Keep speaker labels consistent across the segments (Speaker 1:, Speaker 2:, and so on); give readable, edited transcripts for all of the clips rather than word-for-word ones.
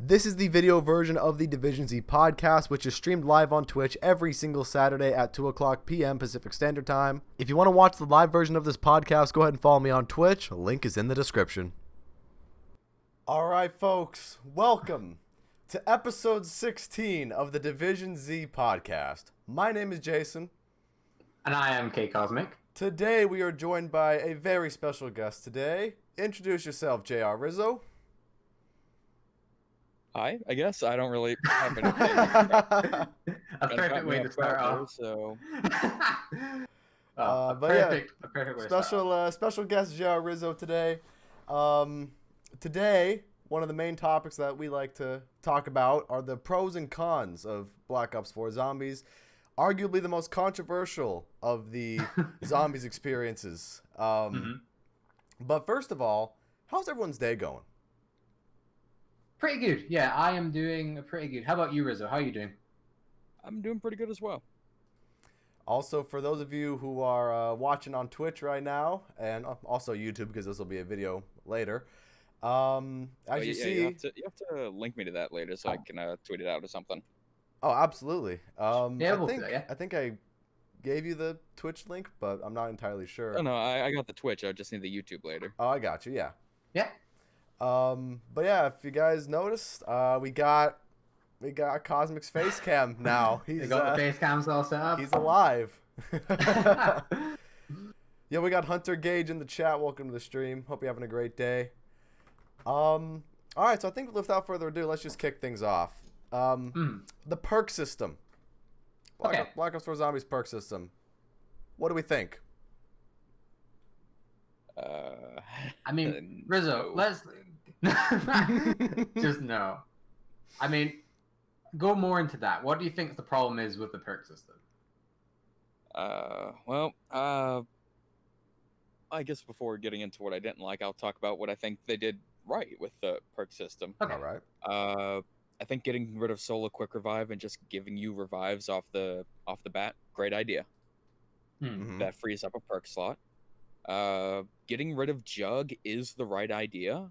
Speaker 1: This is the video version of the Division Z podcast, which is streamed live on Twitch every single Saturday at 2 o'clock p.m. Pacific Standard Time. If you want to watch the live version of this podcast, go ahead and follow me on Twitch. A link is in the description. All right, folks, welcome to episode 16 of the Division Z podcast. My name is Jason.
Speaker 2: And I am K Cosmic.
Speaker 1: Today we are joined by a very special guest today. Introduce yourself, JR Rizzo.
Speaker 3: Hi, I guess I don't really have anything.
Speaker 2: A perfect way to start off.
Speaker 3: So,
Speaker 1: A perfect way special guest JR Rizzo today. Today, one of the main topics that we like to talk about are the pros and cons of Black Ops 4 Zombies. Arguably the most controversial of the Zombies experiences. But first of all, how's everyone's day going?
Speaker 2: Pretty good. Yeah, I am doing pretty good. How about you, Rizzo? How are you doing?
Speaker 3: I'm doing pretty good as well.
Speaker 1: Also, for those of you who are watching on Twitch right now, and also YouTube, because this will be a video later, you see...
Speaker 3: You have to link me to that later so I can tweet it out or something.
Speaker 1: Oh, absolutely.
Speaker 2: We'll do that, yeah.
Speaker 1: I think I gave you the Twitch link, but I'm not entirely sure.
Speaker 3: Oh, no, I got the Twitch. I just need the YouTube later.
Speaker 1: Oh, I got you, yeah.
Speaker 2: Yeah.
Speaker 1: But yeah, if you guys noticed, we got Cosmic's face cam now.
Speaker 2: We got the face cams all set up.
Speaker 1: He's alive. Yeah, we got Hunter Gage in the chat. Welcome to the stream. Hope you're having a great day. All right, so I think without further ado, let's just kick things off. The perk system. Black Ops 4 Zombies perk system. What do we think?
Speaker 2: I mean, Rizzo, let's just no. I mean, go more into that. What do you think the problem is with the perk system?
Speaker 3: I guess before getting into what I didn't like, I'll talk about what I think they did right with the perk system.
Speaker 2: Okay.
Speaker 1: All right.
Speaker 3: I think getting rid of solo quick revive and just giving you revives off the bat, great idea.
Speaker 1: Mm-hmm.
Speaker 3: That frees up a perk slot. Getting rid of Jug is the right idea,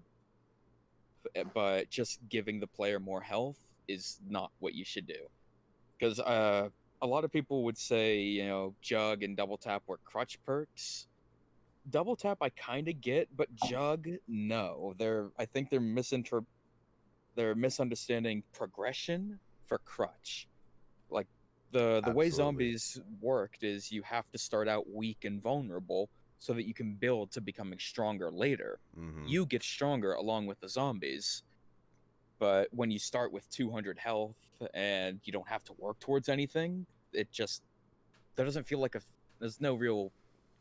Speaker 3: but just giving the player more health is not what you should do. Because a lot of people would say, Jug and Double Tap were crutch perks. Double Tap I kind of get, but Jug, no. I think they're misunderstanding progression for crutch. Like the way zombies worked is you have to start out weak and vulnerable so that you can build to becoming stronger later.
Speaker 1: Mm-hmm.
Speaker 3: You get stronger along with the zombies, but when you start with 200 health and you don't have to work towards anything, there doesn't feel like there's no real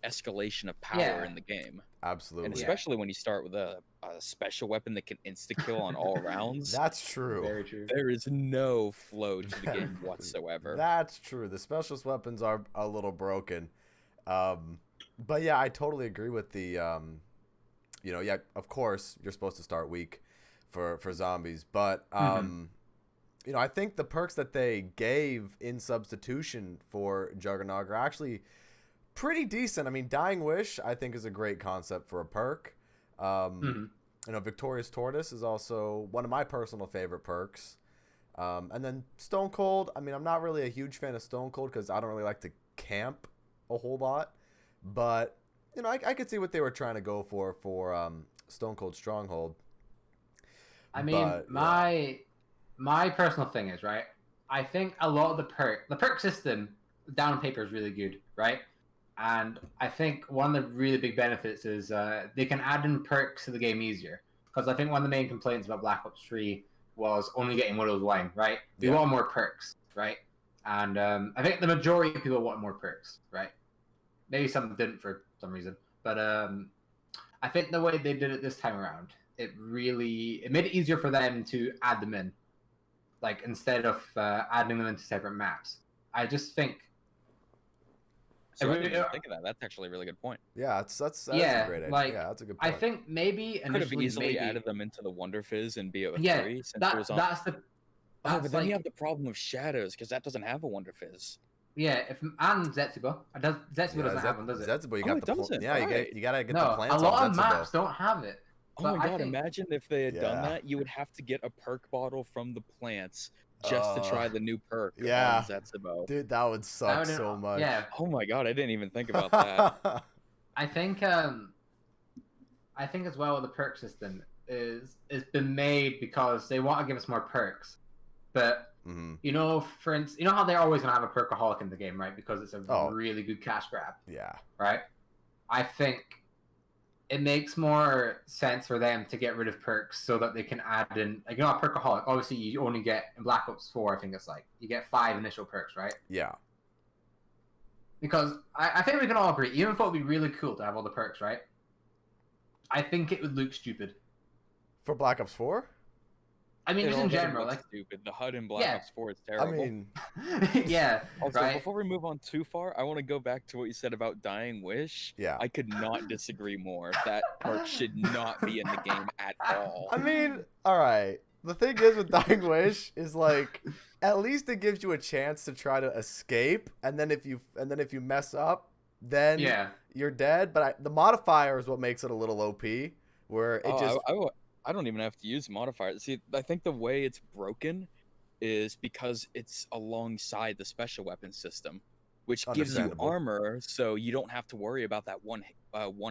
Speaker 3: escalation of power in the game.
Speaker 1: Absolutely.
Speaker 3: And especially when you start with a special weapon that can insta-kill on all rounds.
Speaker 1: That's true.
Speaker 2: Very true.
Speaker 3: There is no flow to the game whatsoever.
Speaker 1: That's true. The specialist weapons are a little broken. But yeah, I totally agree with the, of course, you're supposed to start weak for zombies. But, I think the perks that they gave in substitution for Juggernog are actually pretty decent. I mean, Dying Wish, I think, is a great concept for a perk. Victorious Tortoise is also one of my personal favorite perks. And then Stone Cold, I mean, I'm not really a huge fan of Stone Cold because I don't really like to camp a whole lot. But, I could see what they were trying to go for Stone Cold Stronghold.
Speaker 2: I mean, my personal thing is, right, I think a lot of the perk system down on paper is really good, right? And I think one of the really big benefits is they can add in perks to the game easier. Because I think one of the main complaints about Black Ops 3 was only getting Widow's Wine, right? We want more perks, right? And I think the majority of people want more perks, right? Maybe some didn't for some reason. But I think the way they did it this time around, it made it easier for them to add them in. Like, instead of adding them into separate maps. I just think...
Speaker 3: So I didn't even think of that. That's actually a really good point.
Speaker 1: Yeah, that's a great idea. Yeah, that's a good point.
Speaker 2: I think maybe
Speaker 3: could have easily added them into the Wonder Fizz and be a 3 since it was on. But then you have the problem of Shadows because that doesn't have a Wonder Fizz.
Speaker 2: Yeah, and Zetsubo. Zetsubo doesn't have one, does it?
Speaker 1: Zetsubo, you got
Speaker 3: it doesn't.
Speaker 1: Yeah, you gotta get the
Speaker 2: No,
Speaker 1: plants
Speaker 2: a lot
Speaker 1: on
Speaker 2: of
Speaker 1: Zetsubo.
Speaker 2: maps don't have it.
Speaker 3: Oh
Speaker 2: But
Speaker 3: my
Speaker 2: I
Speaker 3: god,
Speaker 2: think
Speaker 3: imagine if they had done
Speaker 1: Yeah.
Speaker 3: that. You would have to get a perk bottle from the plants just to
Speaker 1: Uh,
Speaker 3: try the new perk on
Speaker 1: yeah,
Speaker 3: Zetsubo.
Speaker 1: dude, that would
Speaker 2: that
Speaker 1: suck
Speaker 2: would,
Speaker 1: so much.
Speaker 2: yeah.
Speaker 3: Oh my god, I didn't even think about that.
Speaker 2: I think I think as well the perk system is been made because they want to give us more perks. But
Speaker 1: Mhm.
Speaker 2: you know, for instance, you know how they're always gonna have a perkaholic in the game, right? Because it's a
Speaker 1: Oh.
Speaker 2: really good cash grab,
Speaker 1: Yeah.
Speaker 2: right? I think it makes more sense for them to get rid of perks so that they can add in, like, you know, a perkaholic. Obviously, you only get in Black Ops 4. I think it's like you get 5 initial perks, right?
Speaker 1: Yeah.
Speaker 2: Because I think we can all agree, even if it would be really cool to have all the perks, right? I think it would look stupid.
Speaker 1: For Black Ops 4?
Speaker 2: I mean,
Speaker 3: It
Speaker 2: just in
Speaker 3: already
Speaker 2: general,
Speaker 3: looks
Speaker 2: like,
Speaker 3: stupid. The HUD in Black
Speaker 2: yeah.
Speaker 3: Ops 4 is
Speaker 1: I
Speaker 3: terrible.
Speaker 1: mean,
Speaker 2: yeah,
Speaker 3: Also,
Speaker 2: right?
Speaker 3: before we move on too far, I want to go back to what you said about Dying Wish.
Speaker 1: yeah.
Speaker 3: I could not disagree more. That perk should not be in the game at all.
Speaker 1: I mean, all right. The thing is with Dying Wish is like, at least it gives you a chance to try to escape, and then if you mess up, then
Speaker 2: Yeah.
Speaker 1: you're dead. But the modifier is what makes it a little OP, where it just
Speaker 3: I don't even have to use modifiers. See, I think the way it's broken is because it's alongside the special weapon system, which gives you
Speaker 1: Understandable.
Speaker 3: armor, so you don't have to worry about that one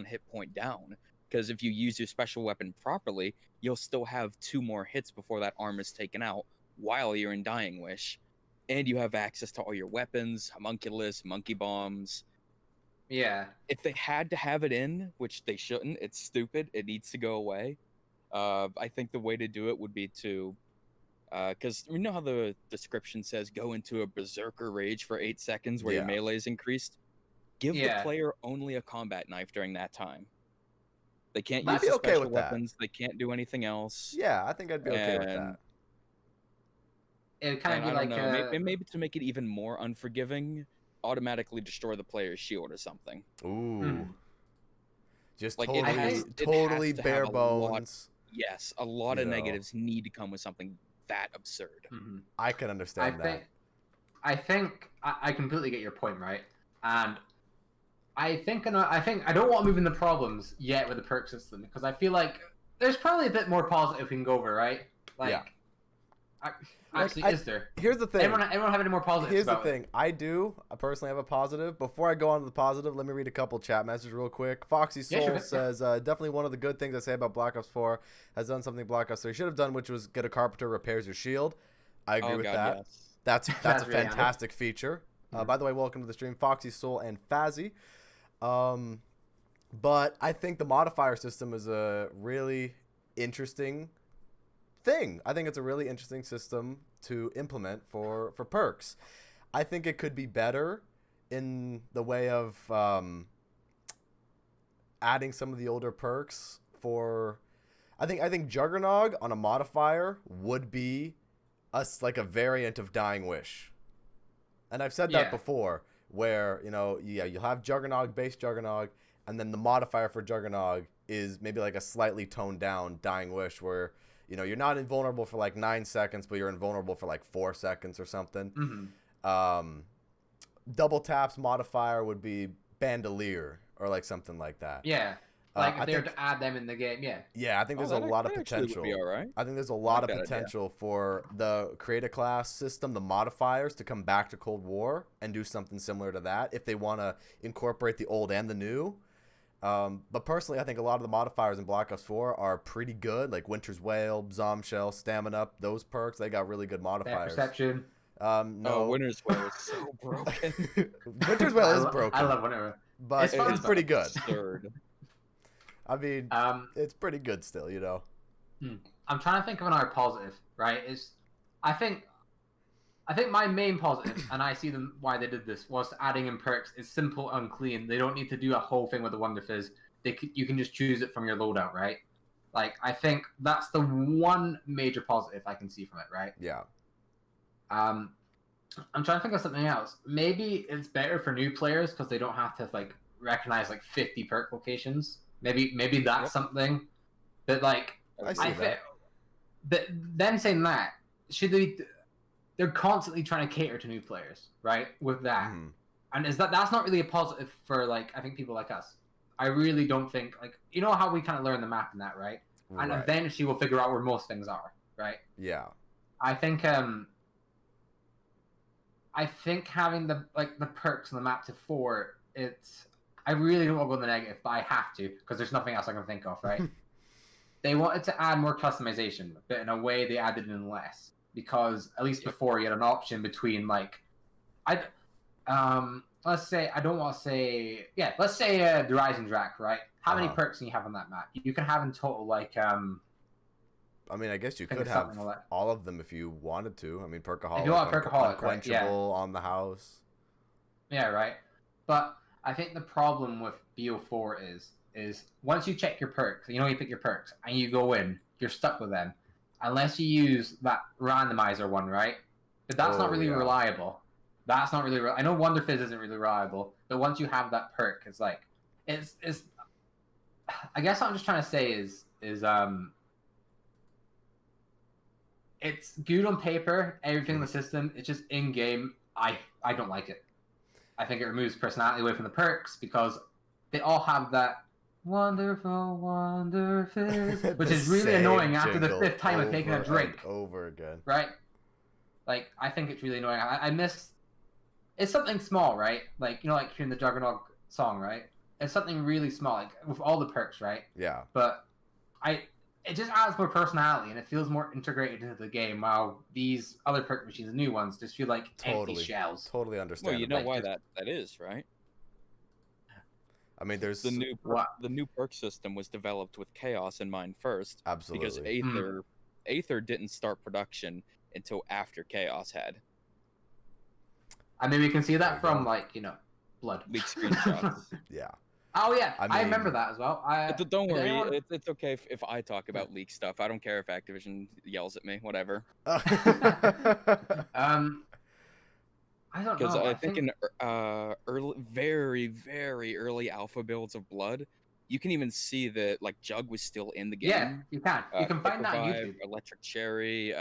Speaker 3: hit point down. Because if you use your special weapon properly, you'll still have 2 more hits before that armor is taken out while you're in Dying Wish, and you have access to all your weapons, homunculus, monkey bombs.
Speaker 2: Yeah.
Speaker 3: If they had to have it in, which they shouldn't, it's stupid. It needs to go away. I think the way to do it would be to, because you know how the description says go into a berserker rage for 8 seconds where your
Speaker 1: Yeah.
Speaker 3: melee is increased. Give the
Speaker 2: Yeah.
Speaker 3: player only a combat knife during that time. They can't
Speaker 1: I'd
Speaker 3: use
Speaker 1: be
Speaker 3: the
Speaker 1: okay
Speaker 3: special
Speaker 1: with that.
Speaker 3: weapons. They can't do anything else.
Speaker 1: Yeah, I think I'd be okay with that.
Speaker 3: And
Speaker 2: It would kind of
Speaker 3: And
Speaker 2: be
Speaker 3: I don't
Speaker 2: like
Speaker 3: know, maybe to make it even more unforgiving, automatically destroy the player's shield or something.
Speaker 1: Ooh, just
Speaker 3: Like
Speaker 1: totally,
Speaker 3: it has
Speaker 1: totally
Speaker 3: to
Speaker 1: bare
Speaker 3: have a lot.
Speaker 1: bones.
Speaker 3: Yes, a lot
Speaker 1: You
Speaker 3: of
Speaker 1: know.
Speaker 3: negatives need to come with something that absurd.
Speaker 1: I can understand that.
Speaker 2: I think I completely get your point, right? And I think I don't want to move in the problems yet with the perk system because I feel like there's probably a bit more positive we can go over, right? Like,
Speaker 1: Yeah.
Speaker 2: Actually,
Speaker 1: Like,
Speaker 2: is there?
Speaker 1: Here's the thing.
Speaker 2: Everyone have any more positives?
Speaker 1: Here's the
Speaker 2: about
Speaker 1: thing. I personally have a positive. Before I go on to the positive, let me read a couple chat messages real quick. Foxy Soul
Speaker 2: Yeah, sure.
Speaker 1: says, definitely one of the good things I say about Black Ops 4 has done something Black Ops 3 should have done, which was get a carpenter repairs your shield. I agree with that.
Speaker 3: Yes.
Speaker 1: That's a
Speaker 2: That's really
Speaker 1: fantastic feature. By the way, welcome to the stream, Foxy Soul and Fazzy. But I think the modifier system is a really interesting thing. I think it's a really interesting system to implement for perks. I think it could be better in the way of adding some of the older perks for. I think Juggernog on a modifier would be like a variant of Dying Wish, and I've said that before. Where you'll have Juggernog, base Juggernog, and then the modifier for Juggernog is maybe like a slightly toned down Dying Wish, where you're not invulnerable for like 9 seconds, but you're invulnerable for like 4 seconds or something. Double taps modifier would be Bandolier or like something like that.
Speaker 2: Yeah. Like if they were to add them in the game,
Speaker 1: Yeah, I think there's a lot of potential.
Speaker 3: Be all right.
Speaker 1: I think there's a lot of potential for the create a class system, the modifiers, to come back to Cold War and do something similar to that if they want to incorporate the old and the new. But personally, I think a lot of the modifiers in Black Ops 4 are pretty good, like Winter's Wail, Zombshell, Stamina, those perks. They got really good modifiers.
Speaker 2: Perception.
Speaker 1: No.
Speaker 3: Winter's Wail is so broken.
Speaker 1: Winter's Wail is broken.
Speaker 2: I love Winter,
Speaker 1: but it's pretty good.
Speaker 3: Absurd.
Speaker 1: I mean, it's pretty good still,
Speaker 2: I'm trying to think of another positive, right? I think my main positive, and I see them why they did this, was adding in perks is simple and clean. They don't need to do a whole thing with the Wonder Fizz. You can just choose it from your loadout, right? Like, I think that's the one major positive I can see from it, right?
Speaker 1: Yeah.
Speaker 2: I'm trying to think of something else. Maybe it's better for new players because they don't have to like recognize like 50 perk locations. Maybe that's something. But like,
Speaker 1: I see that.
Speaker 2: But them saying that, they're constantly trying to cater to new players, right? With that, and that's not really a positive for like I think people like us. I really don't think like how we kind of learn the map in that, right? and
Speaker 1: Right.
Speaker 2: eventually we'll figure out where most things are, right?
Speaker 1: Yeah.
Speaker 2: I think having the perks on the map to 4, I really don't want to go in the negative, but I have to because there's nothing else I can think of, right? They wanted to add more customization, but in a way they added in less because at least before you had an option between let's say the Rising Drac, right? How many perks can you have on that map? You can have in total
Speaker 1: I mean, I guess you could have all of them if you wanted to. I mean, Perkaholic,
Speaker 2: if you want Perkaholic,
Speaker 1: Unquenchable on the house.
Speaker 2: Yeah, right. But I think the problem with BO4 is once you check your perks, you pick your perks, and you go in, you're stuck with them. Unless you use that randomizer one, right? But that's not really reliable. That's not really I know Wonder Fizz isn't really reliable, but once you have that perk, it's like it's I guess what I'm just trying to say is it's good on paper, everything in the system, it's just in game I don't like it. I think it removes personality away from the perks because they all have that wonderful Wonder Fizz, which is really annoying after the 5th time of taking a drink.
Speaker 1: Over again.
Speaker 2: Right? Like, I think it's really annoying. I miss... It's something small, right? Like hearing the Juggernaut song, right? It's something really small, like, with all the perks, right?
Speaker 1: Yeah.
Speaker 2: But it just adds more personality, and it feels more integrated into the game, while these other perk machines, the new ones, just feel like empty shells.
Speaker 1: Totally understand.
Speaker 3: Well, you know why that is, right?
Speaker 1: I mean, there's
Speaker 3: the new perk system was developed with Chaos in mind first.
Speaker 1: Absolutely.
Speaker 3: Because Aether didn't start production until after Chaos had.
Speaker 2: I mean, we can see that from Blood
Speaker 3: leak screenshots.
Speaker 1: Yeah.
Speaker 2: Oh yeah, I remember that as well.
Speaker 3: Don't worry, it's okay if I talk about leak stuff. I don't care if Activision yells at me. Whatever.
Speaker 2: I don't know.
Speaker 3: Because I think in very, very early alpha builds of Blood, you can even see that Jug was still in the game.
Speaker 2: Yeah, you can. You can find that on YouTube.
Speaker 3: Electric Cherry,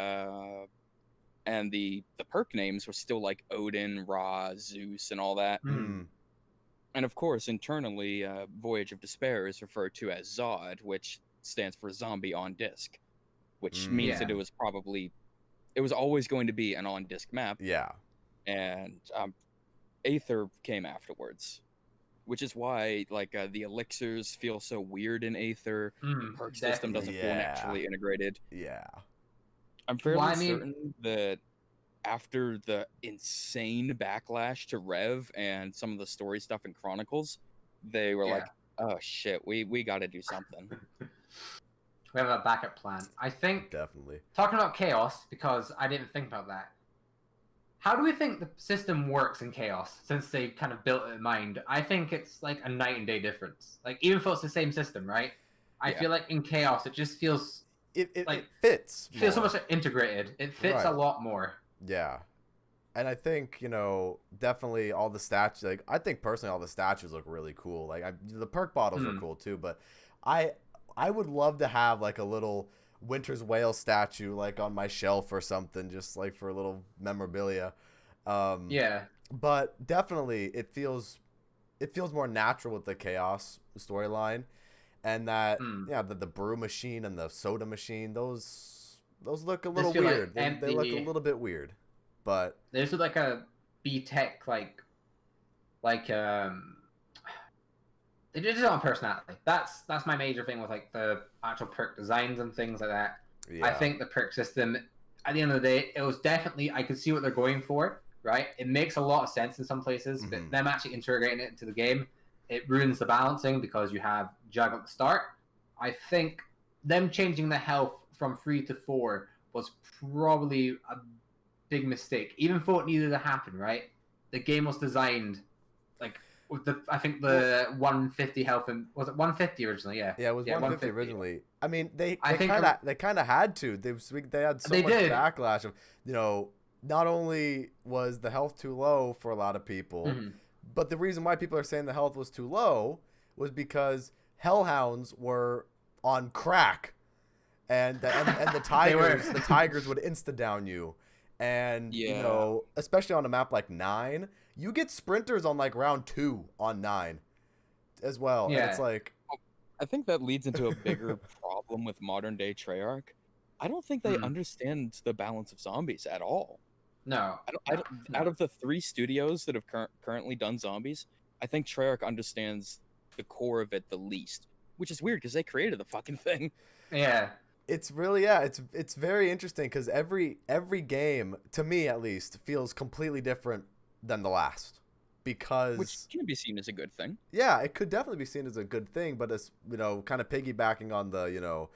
Speaker 3: and the perk names were still like Odin, Ra, Zeus, and all that.
Speaker 1: Mm.
Speaker 3: And of course, internally, Voyage of Despair is referred to as Zod, which stands for Zombie on Disc, which means that it was always going to be an on-disc map.
Speaker 1: Yeah.
Speaker 3: And Aether came afterwards, which is why the elixirs feel so weird in Aether. The perk system doesn't feel naturally integrated.
Speaker 1: Yeah.
Speaker 3: I'm fairly certain that after the insane backlash to Rev and some of the story stuff in Chronicles, they were like, oh shit, we got to do something.
Speaker 2: We have a backup plan. I think...
Speaker 1: Definitely.
Speaker 2: Talking about Chaos, because I didn't think about that. How do we think the system works in Chaos, since they kind of built it in mind? I think it's like a night and day difference. Even though it's the same system, right? I feel like in Chaos, it just feels...
Speaker 1: It fits.
Speaker 2: It feels so much integrated. It fits a lot more.
Speaker 1: Yeah. And I think, definitely all the statues, I think personally all the statues look really cool. The perk bottles are cool too, but I would love to have a little Winter's Whale statue on my shelf or something, just for a little memorabilia. But definitely it feels more natural with the Chaos storyline, and that the brew machine and the soda machine, those look a little weird. They look a little bit weird, but
Speaker 2: there's a B-Tech they did it on personality. That's my major thing with the actual perk designs and things like that. Yeah. I think the perk system, at the end of the day, it was definitely, I could see what they're going for, right? It makes a lot of sense in some places, but them actually integrating it into the game, it ruins the balancing because you have Jug at the start. I think them changing the health from 3 to 4 was probably a big mistake, even though it needed to happen, right? The game was designed with I think the 150 health, and was it 150 originally? Yeah,
Speaker 1: it was 150 originally. I mean, they kind of had to. They had so much backlash of not only was the health too low for a lot of people, but the reason why people are saying the health was too low was because hellhounds were on crack, and the tigers would insta down you, and especially on a map like 9. You get sprinters on round 2 on 9 as well. Yeah. And it's
Speaker 3: I think that leads into a bigger problem with modern day Treyarch. I don't think they understand the balance of zombies at all.
Speaker 2: No,
Speaker 3: I don't,
Speaker 2: no.
Speaker 3: Out of the 3 studios that have currently done zombies, I think Treyarch understands the core of it the least, which is weird because they created the fucking thing.
Speaker 2: Yeah.
Speaker 1: It's really it's very interesting because every game, to me at least, feels completely different than the last. Because
Speaker 3: Which can be seen as a good thing.
Speaker 1: yeah, it could definitely be seen as a good thing, but it's, kind of piggybacking on the,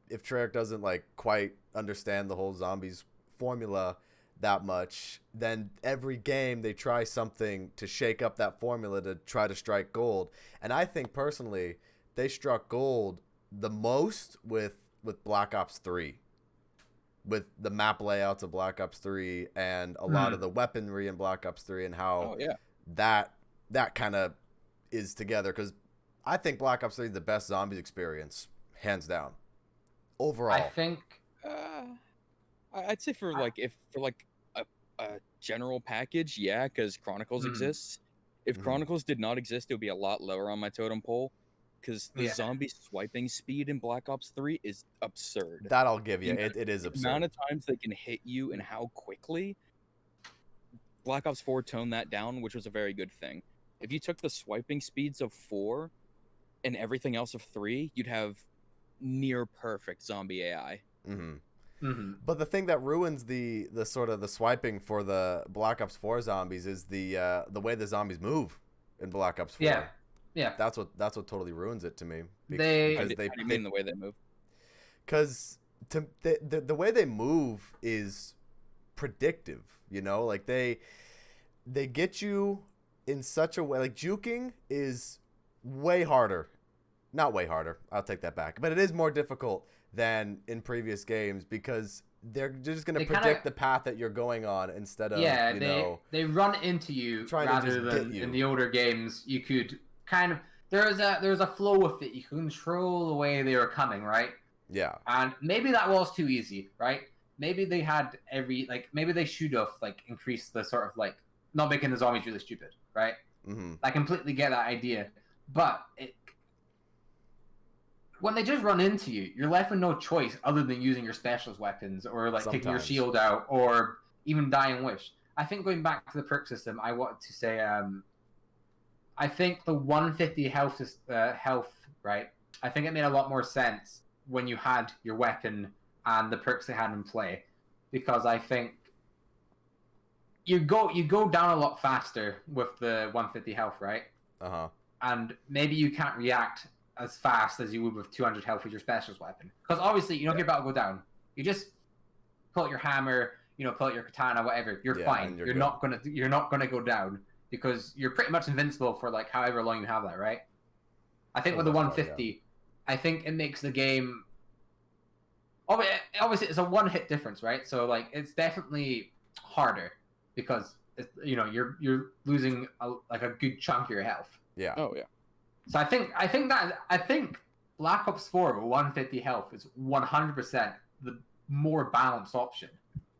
Speaker 1: if Treyarch doesn't like quite understand the whole zombies formula that much, then every game they try something to shake up that formula to try to strike gold. And I think personally they struck gold the most with Black Ops 3. With the map layouts of Black Ops 3 and a lot of the weaponry in Black Ops 3 and how that kind of is together, because I think Black Ops 3 is the best zombies experience, hands down. Overall,
Speaker 2: I think
Speaker 3: I'd say for a general package, yeah, because Chronicles exists. If Chronicles did not exist, it would be a lot lower on my totem pole, because the zombie swiping speed in Black Ops 3 is absurd.
Speaker 1: That I'll give you. It is absurd.
Speaker 3: The amount of times they can hit you and how quickly. Black Ops 4 toned that down, which was a very good thing. If you took the swiping speeds of 4 and everything else of 3, you'd have near perfect zombie AI.
Speaker 1: But the thing that ruins the sort of the swiping for the Black Ops 4 zombies is the way the zombies move in Black Ops 4.
Speaker 2: Yeah.
Speaker 1: That's what totally ruins it to me.
Speaker 3: How do you mean the way they move?
Speaker 1: Because the way they move is predictive, like they get you in such a way, like juking is way harder. Not way harder, I'll take that back, but it is more difficult than in previous games because they're just going to predict the path that you're going on instead of
Speaker 2: they run into you rather than in the older games you could kind of there's a flow with it. You control the way they were coming, right?
Speaker 1: Yeah. And
Speaker 2: maybe that was too easy, right? Maybe they had maybe they should have increased the sort of not making the zombies really stupid, right? I completely get that idea, but when they just run into you, you're left with no choice other than using your specialist weapons or taking your shield out or even dying wish. I think going back to the perk system, I wanted to say, I think the 150 health, right? I think it made a lot more sense when you had your weapon and the perks they had in play, because I think you go down a lot faster with the 150 health, right? And maybe you can't react as fast as you would with 200 health with your specialist weapon, because obviously if you're about to go down, you just pull out your hammer, pull out your katana, whatever, you're fine. You're not gonna go down because you're pretty much invincible for however long you have that, right? I think with the 150, I think it makes the game. Obviously, it's a one-hit difference, right? So it's definitely harder because you're losing a good chunk of your health.
Speaker 1: Yeah.
Speaker 3: Oh yeah.
Speaker 2: So I think Black Ops 4 with 150 health is 100% the more balanced option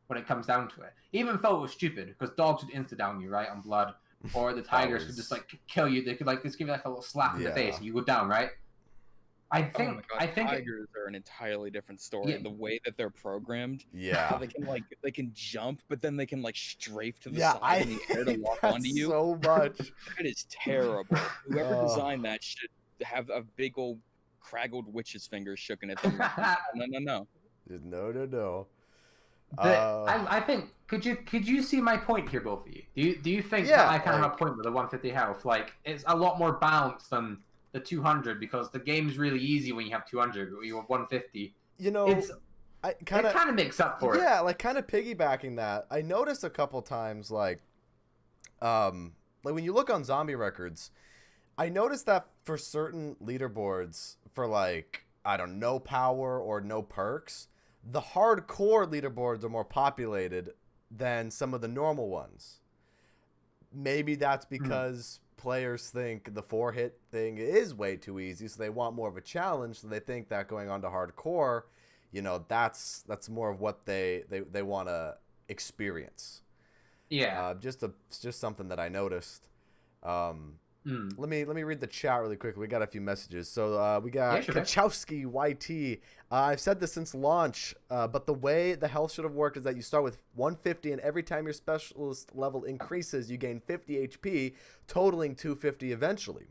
Speaker 2: when it comes down to it. Even though it was stupid, because dogs would insta-down you, right, on blood, or the tigers could just kill you. They could just give you a little slap in the face and you go down, right? I think
Speaker 3: tigers are an entirely different story. The way that they're programmed, how they can jump, but then they can strafe to the side in the air to lock onto you.
Speaker 1: So much.
Speaker 3: That is terrible. Whoever designed that should have a big old craggled witch's fingers shooken at them. No.
Speaker 1: Just no.
Speaker 2: I think could you see my point here, both of you? Do you think that I kind of have a point with the 150 health? It's a lot more balanced than the 200, because the game's really easy when you have 200, but you have 150. It kind of makes up for it.
Speaker 1: Yeah, kind of piggybacking that. I noticed a couple times, when you look on zombie records, I noticed that for certain leaderboards, for no power or no perks, the hardcore leaderboards are more populated than some of the normal ones. Maybe that's because players think the 4-hit thing is way too easy, so they want more of a challenge, so they think that going on to hardcore, that's more of what they want to experience.
Speaker 2: Yeah.
Speaker 1: Just something that I noticed.
Speaker 2: Hmm.
Speaker 1: Let me read the chat really quickly. We got a few messages. So we
Speaker 2: Yeah,
Speaker 1: got
Speaker 2: sure.
Speaker 1: Kachowski YT. I've said this since launch, but the way the health should have worked is that you start with 150, and every time your specialist level increases, you gain 50 HP, totaling 250 eventually.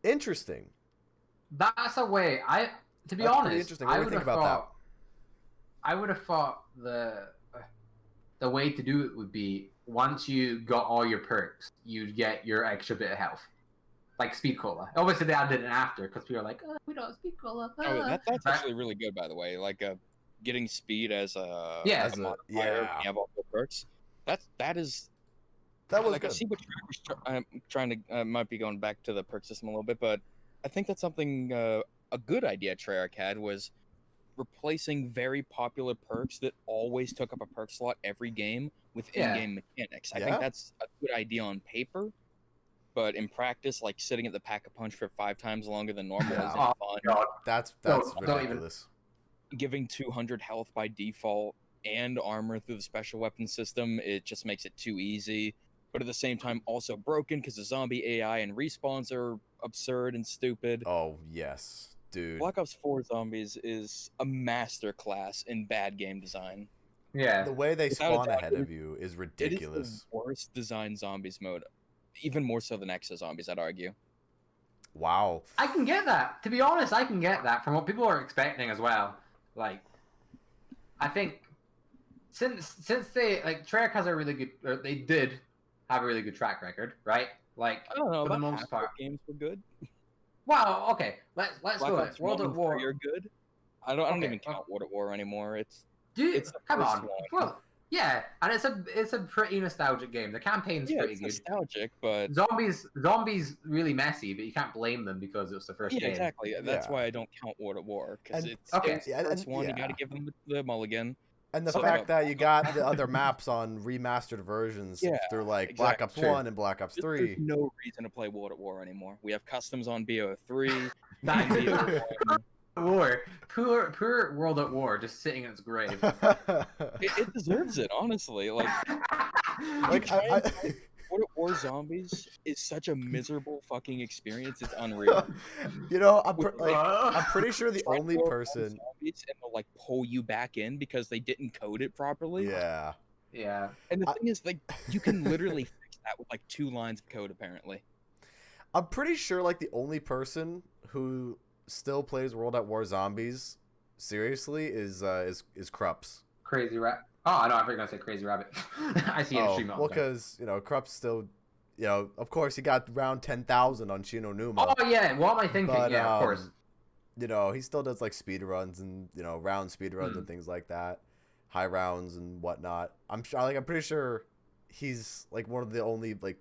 Speaker 1: Interesting.
Speaker 2: That's a way. To be
Speaker 1: That's pretty
Speaker 2: honest,
Speaker 1: interesting. What do you think about that?
Speaker 2: I would have thought the way to do it would be once you got all your perks, you'd get your extra bit of health, like speed cola. Obviously, they added it after because people are like, oh, we don't have speed cola.
Speaker 3: Oh, that's
Speaker 2: But-
Speaker 3: actually really good, by the way. Like getting speed as a
Speaker 2: Yeah.
Speaker 3: as a modifier when you have all the perks. That is
Speaker 1: That was
Speaker 3: like I
Speaker 1: good.
Speaker 3: see what I'm trying to might be going back to the perk system a little bit, but I think that's something a good idea Treyarch had was replacing very popular perks that always took up a perk slot every game with
Speaker 2: Yeah.
Speaker 3: in-game mechanics. I
Speaker 1: Yeah.
Speaker 3: think that's a good idea on paper, but in practice, like sitting at the pack-a-punch for 5 times longer than normal
Speaker 1: Yeah.
Speaker 3: isn't
Speaker 2: Oh,
Speaker 3: fun.
Speaker 2: God.
Speaker 1: That's
Speaker 2: Don't even-
Speaker 1: ridiculous.
Speaker 3: Giving 200 health by default and armor through the special weapon system, it just makes it too easy. But at the same time, also broken because the zombie AI and respawns are absurd and stupid.
Speaker 1: Oh yes, dude.
Speaker 3: Black Ops 4 Zombies is a masterclass in bad game design.
Speaker 2: Yeah.
Speaker 1: The way they
Speaker 3: Without a
Speaker 1: spawn
Speaker 3: doubt,
Speaker 1: ahead of you is
Speaker 3: It is
Speaker 1: ridiculous.
Speaker 3: the worst designed zombies mode, even more so than Exo Zombies, I'd argue.
Speaker 1: Wow.
Speaker 2: I can get that. To be honest, I can get that from what people are expecting as well. Like, I think since they like Treyarch has a really good, or they did have a really good track record, right? Like,
Speaker 3: I don't know,
Speaker 2: for the
Speaker 3: about
Speaker 2: most
Speaker 3: half their
Speaker 2: part.
Speaker 3: games were good.
Speaker 2: Wow. Okay. Let's
Speaker 3: Black
Speaker 2: go.
Speaker 3: Ops
Speaker 2: With World
Speaker 3: 1
Speaker 2: at
Speaker 3: and
Speaker 2: War.
Speaker 3: 3 are good. I don't
Speaker 2: Okay,
Speaker 3: even count World at War anymore.
Speaker 2: Dude,
Speaker 3: it's the
Speaker 2: come
Speaker 3: first
Speaker 2: on.
Speaker 3: one.
Speaker 2: Well, yeah, and it's a pretty nostalgic game. The campaign's
Speaker 3: Yeah,
Speaker 2: pretty
Speaker 3: it's
Speaker 2: good.
Speaker 3: nostalgic, but
Speaker 2: Zombies really messy, but you can't blame them because it was the first
Speaker 3: yeah,
Speaker 2: game.
Speaker 3: exactly. That's
Speaker 1: Yeah.
Speaker 3: why I don't count World at War because
Speaker 1: And-
Speaker 3: it's
Speaker 2: Okay.
Speaker 3: the
Speaker 1: Yeah,
Speaker 3: first
Speaker 1: and-
Speaker 3: one. You
Speaker 1: yeah.
Speaker 3: got to give them the mulligan.
Speaker 1: And the
Speaker 3: So-
Speaker 1: fact that you got the other maps on remastered versions
Speaker 3: Yeah,
Speaker 1: through like Black
Speaker 3: exactly.
Speaker 1: Ops
Speaker 2: True.
Speaker 1: 1 and Black Ops
Speaker 3: There's
Speaker 1: 3.
Speaker 3: no reason to play World at War anymore. We have customs on BO3.
Speaker 2: That
Speaker 3: and BO1.
Speaker 2: War, poor World at War, just sitting in its grave.
Speaker 3: It deserves it, honestly. Like
Speaker 1: like I,
Speaker 3: World at War Zombies is such a miserable fucking experience. It's unreal.
Speaker 1: you know, I'm
Speaker 3: With-
Speaker 1: pretty sure the
Speaker 3: Try to
Speaker 1: only
Speaker 3: go around
Speaker 1: person.
Speaker 3: zombies and they'll like pull you back in because they didn't code it properly.
Speaker 1: Yeah.
Speaker 2: Yeah.
Speaker 3: And the
Speaker 1: I-
Speaker 3: thing is, like, you can literally fix that with like 2 lines of code, apparently.
Speaker 1: I'm pretty sure like the only person who still plays World at War Zombies seriously is Krups.
Speaker 2: Crazy Rabbit. Oh, I know. I thought you were gonna say Crazy Rabbit. I see it in stream all
Speaker 1: well,
Speaker 2: the time.
Speaker 1: because Krups still, of course he got around 10,000 on Shino Numa.
Speaker 2: Oh yeah. What am I thinking?
Speaker 1: But,
Speaker 2: Yeah, of course.
Speaker 1: He still does like speed runs and round speed runs and things like that, high rounds and whatnot. I'm pretty sure he's like one of the only like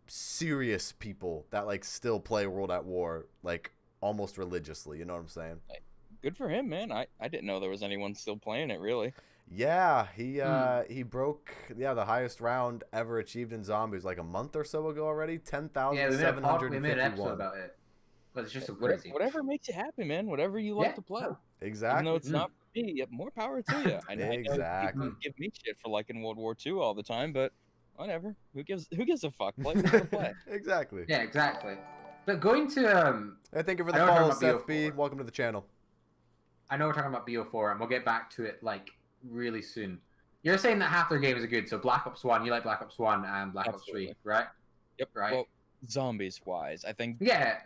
Speaker 1: serious people that like still play World at War like almost religiously. You know what I'm saying?
Speaker 3: Good for him, man. I didn't know there was anyone still playing it, really.
Speaker 1: Yeah, he broke the highest round ever achieved in Zombies like a month or so ago already.
Speaker 2: Yeah, we made an episode
Speaker 1: 10,751.
Speaker 2: about it. But it's just so
Speaker 3: Whatever,
Speaker 2: crazy.
Speaker 3: whatever makes you happy, man. Whatever you like
Speaker 2: Yeah.
Speaker 3: to play. Even
Speaker 1: Exactly.
Speaker 3: though it's not for me, yeah, more power to you. I know
Speaker 1: Exactly.
Speaker 3: people give me shit for liking World War II all the time, but whatever. Who gives a fuck? Play what you wanna play.
Speaker 1: Exactly.
Speaker 2: Yeah, exactly. But going to
Speaker 1: Hey, thank you for
Speaker 2: I
Speaker 1: the
Speaker 2: know we're
Speaker 1: follow,
Speaker 2: talking about
Speaker 1: Seth B.
Speaker 2: BO4.
Speaker 1: Welcome to the channel.
Speaker 2: I know we're talking about BO4, and we'll get back to it like really soon. You're saying that half their games are good, so Black Ops 1, you like Black Ops 1 and Black Ops 3,
Speaker 3: Absolutely.
Speaker 2: right?
Speaker 3: Yep.
Speaker 2: Right.
Speaker 3: Well, zombies wise, I think
Speaker 2: Yeah.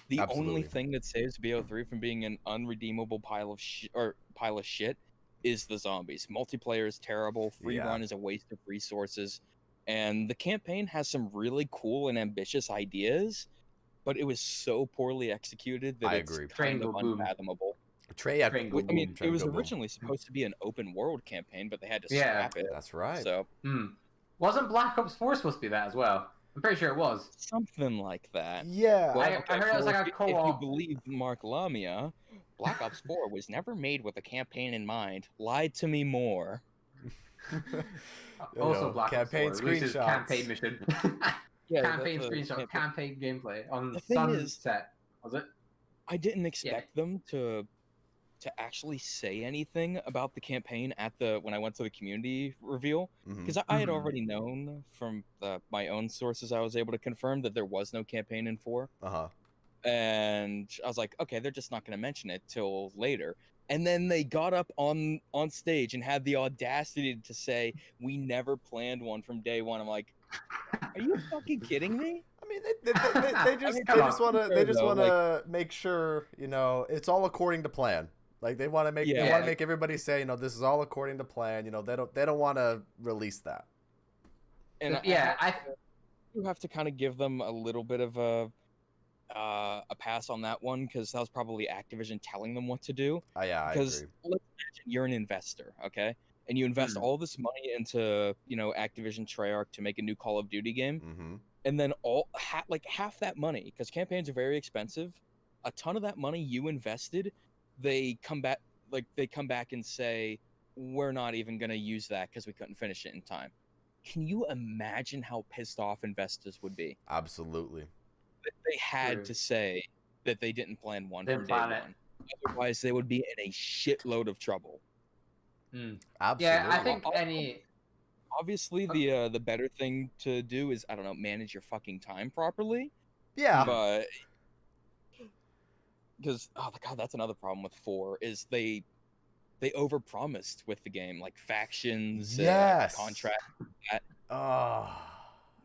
Speaker 3: the
Speaker 1: Absolutely.
Speaker 3: only thing that saves BO3 from being an unredeemable pile of shit is the zombies. Multiplayer is terrible. Free
Speaker 1: Yeah.
Speaker 3: run is a waste of resources, and the campaign has some really cool and ambitious ideas, but it was so poorly executed that
Speaker 1: I
Speaker 3: it's
Speaker 1: agree.
Speaker 3: kind of
Speaker 2: Triangle boom.
Speaker 3: unfathomable.
Speaker 1: Trey had
Speaker 2: Train
Speaker 3: I mean, it was
Speaker 1: Triangle boom.
Speaker 3: originally supposed to be an open world campaign, but they had to
Speaker 2: Yeah.
Speaker 3: scrap it.
Speaker 1: That's right.
Speaker 3: So
Speaker 2: Wasn't Black Ops 4 supposed to be that as well? I'm pretty sure it was.
Speaker 3: something like that.
Speaker 1: Yeah.
Speaker 3: Well,
Speaker 2: I heard it was like a
Speaker 3: if you
Speaker 2: co-op.
Speaker 3: believe Mark Lamia, Black Ops 4 was never made with a campaign in mind. Lied to me more.
Speaker 2: Also, Black
Speaker 1: campaign
Speaker 2: Ops 4 releases
Speaker 1: screenshots.
Speaker 2: campaign mission.
Speaker 3: Yeah,
Speaker 2: campaign
Speaker 3: the
Speaker 2: screenshot, campaign gameplay on
Speaker 3: The thing is-
Speaker 2: Sunset. Was it?
Speaker 3: I didn't expect them to to actually say anything about the campaign when I went to the community reveal, because I had already known from my own sources I was able to confirm that there was no campaign in 4. And I was like, okay, they're just not going to mention it till later. And then they got up on stage and had the audacity to say, we never planned one from day one. I'm like, are you fucking kidding me?
Speaker 1: I mean, they just want to make sure, you know, it's all according to plan. Like they want to make everybody say, you know, this is all according to plan. You know, they don't want to release that.
Speaker 3: And you have to kind of give them a little bit of a pass on that one, because that was probably Activision telling them what to do.
Speaker 1: Yeah, I agree.
Speaker 3: Because let's imagine you're an investor, okay, and you invest all this money into, you know, Activision Treyarch to make a new Call of Duty game, and then half that money, because campaigns are very expensive, a ton of that money you invested, they come back and say, we're not even going to use that because we couldn't finish it in time. Can you imagine how pissed off investors would be?
Speaker 1: Absolutely.
Speaker 3: They had to say that they didn't plan one from day one. Otherwise, they would be in a shitload of trouble.
Speaker 1: Absolutely.
Speaker 2: Yeah, I think
Speaker 3: obviously the better thing to do is, I don't know, manage your fucking time properly.
Speaker 1: Yeah.
Speaker 3: But because god, that's another problem with 4 is they overpromised with the game, like factions, contracts.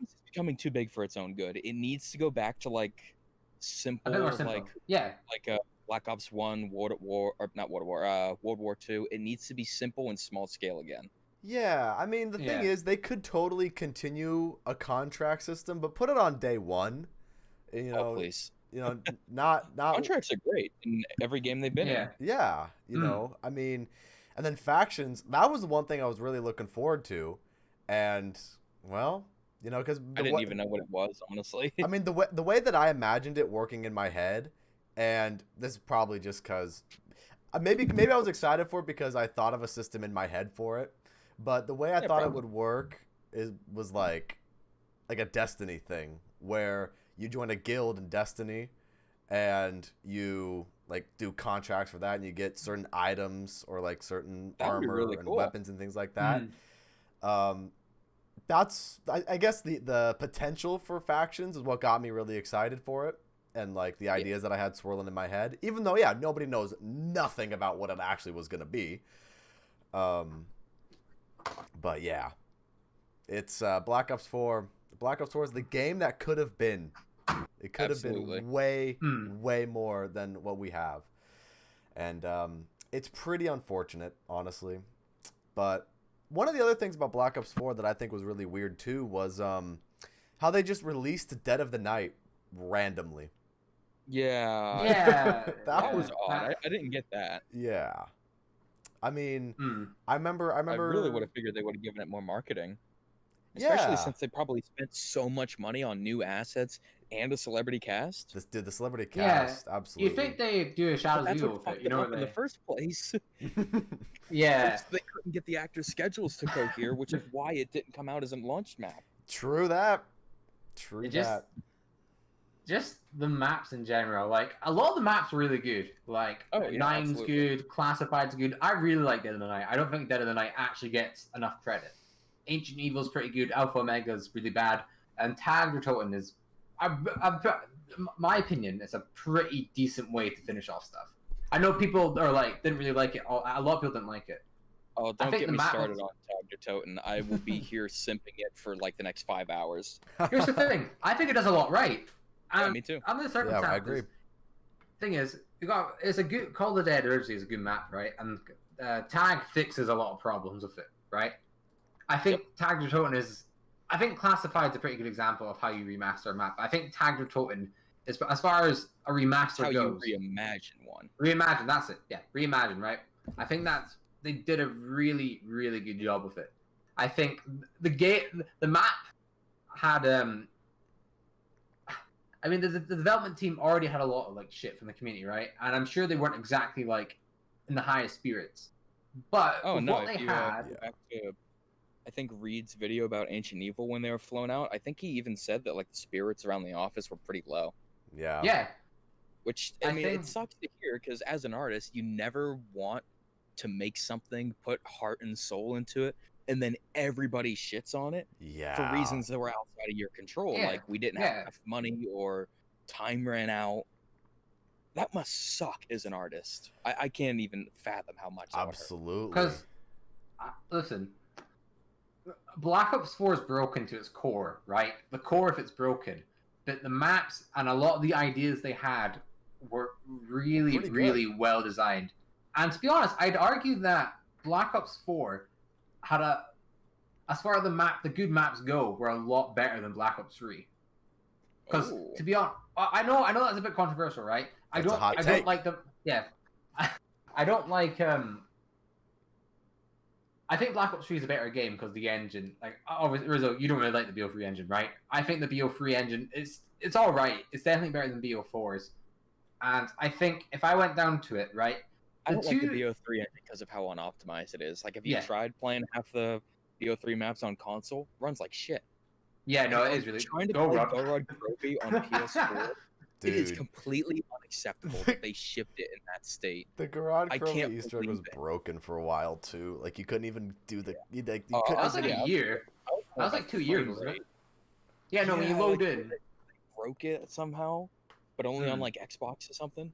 Speaker 3: It's becoming too big for its own good. It needs to go back to like simple, like Black Ops 1, World War 2. It needs to be simple and small scale again.
Speaker 1: Yeah, I mean the thing is, they could totally continue a contract system, but put it on day one. You know,
Speaker 3: please.
Speaker 1: You know, not
Speaker 3: contracts are great in every game they've been in.
Speaker 1: Yeah, you know, I mean, and then factions. That was the one thing I was really looking forward to, and well, you know, because
Speaker 3: I didn't even know what it was, honestly.
Speaker 1: I mean, the way that I imagined it working in my head, and this is probably just because maybe I was excited for it because I thought of a system in my head for it, but the way I thought it would work was like a Destiny thing where you join a guild in Destiny and you like do contracts for that and you get certain items or like certain armor and weapons and things like that. That's I guess the potential for factions is what got me really excited for it, and like the ideas that I had swirling in my head, even though nobody knows nothing about what it actually was going to be. But yeah, it's Black Ops 4. Black Ops 4 is the game that could have been. It could have been way more than what we have. And it's pretty unfortunate, honestly. But one of the other things about Black Ops 4 that I think was really weird too was how they just released Dead of the Night randomly.
Speaker 3: Yeah. That was odd. I didn't get that.
Speaker 1: Yeah. I mean, I remember. I really
Speaker 3: would have figured they would have given it more marketing. Especially since they probably spent so much money on new assets and a celebrity cast.
Speaker 1: The celebrity cast, absolutely.
Speaker 2: You think they do a Shadows View of it, you know,
Speaker 3: in the first place.
Speaker 2: Yeah.
Speaker 3: They couldn't get the actors' schedules to cohere, which is why it didn't come out as a launched map.
Speaker 1: True that.
Speaker 2: Just the maps in general. Like, a lot of the maps are really good. Like, Nine's good, Classified's good. I really like Dead of the Night. I don't think Dead of the Night actually gets enough credit. Ancient Evil's pretty good. Alpha Omega's really bad. And Tagged or Totem is, my opinion, it's a pretty decent way to finish off stuff. I know people are like, didn't really like it. A lot of people didn't like it.
Speaker 3: Oh, don't get me started on Tagged or Totem. I will be here simping it for like the next 5 hours.
Speaker 2: Here's the thing. I think it does a lot right.
Speaker 3: Me too.
Speaker 2: Under the circumstances,
Speaker 1: I agree.
Speaker 2: Thing is, it's a good Call of the Dead originally is a good map, right? And Tag fixes a lot of problems with it, right? I think Tagged or Totem is. I think Classified is a pretty good example of how you remaster a map. I think Tagged or Totem is, as far as a remaster goes.
Speaker 3: You reimagine one.
Speaker 2: Reimagine, that's it. Yeah, reimagine, right? I think they did a really, really good job with it. I think the map had I mean, the development team already had a lot of like shit from the community, right? And I'm sure they weren't exactly like in the highest spirits. But what they had,
Speaker 3: I think Reed's video about Ancient Evil when they were flown out, I think he even said that like the spirits around the office were pretty low.
Speaker 1: Yeah.
Speaker 2: Yeah.
Speaker 3: Which I mean, it sucks to hear because as an artist, you never want to make something, put heart and soul into it, and then everybody shits on it for reasons that were outside of your control. Like we didn't have enough money or time ran out. That must suck as an artist. I can't even fathom how much.
Speaker 1: Absolutely.
Speaker 2: Because listen, Black Ops 4 is broken to its core, right? The core of it's broken, but the maps and a lot of the ideas they had were really well designed. And to be honest, I'd argue that Black Ops 4 had as far as the good maps go, were a lot better than Black Ops 3. Because to be honest, I know that's a bit controversial, right? I don't like the I don't like I think Black Ops 3 is a better game because the engine, like, obviously, Rizzo, you don't really like the BO3 engine, right? I think the BO3 engine it's all right. It's definitely better than BO4's. And I think if I went down to it, right,
Speaker 3: I don't like the BO3 engine because of how unoptimized it is. Like, if you tried playing half the BO3 maps on console, runs like shit.
Speaker 2: Yeah, no, it is really.
Speaker 3: Trying to play Go-Rod Trophy on PS4, it is completely unacceptable that they shipped it in that state.
Speaker 1: The Garage Trophy Easter egg was broken for a while too. Like you couldn't even do the.
Speaker 2: That was like a year. That was like 2 years, wasn't it? Yeah, no, when you load in,
Speaker 3: they broke it somehow, but only on like Xbox or something.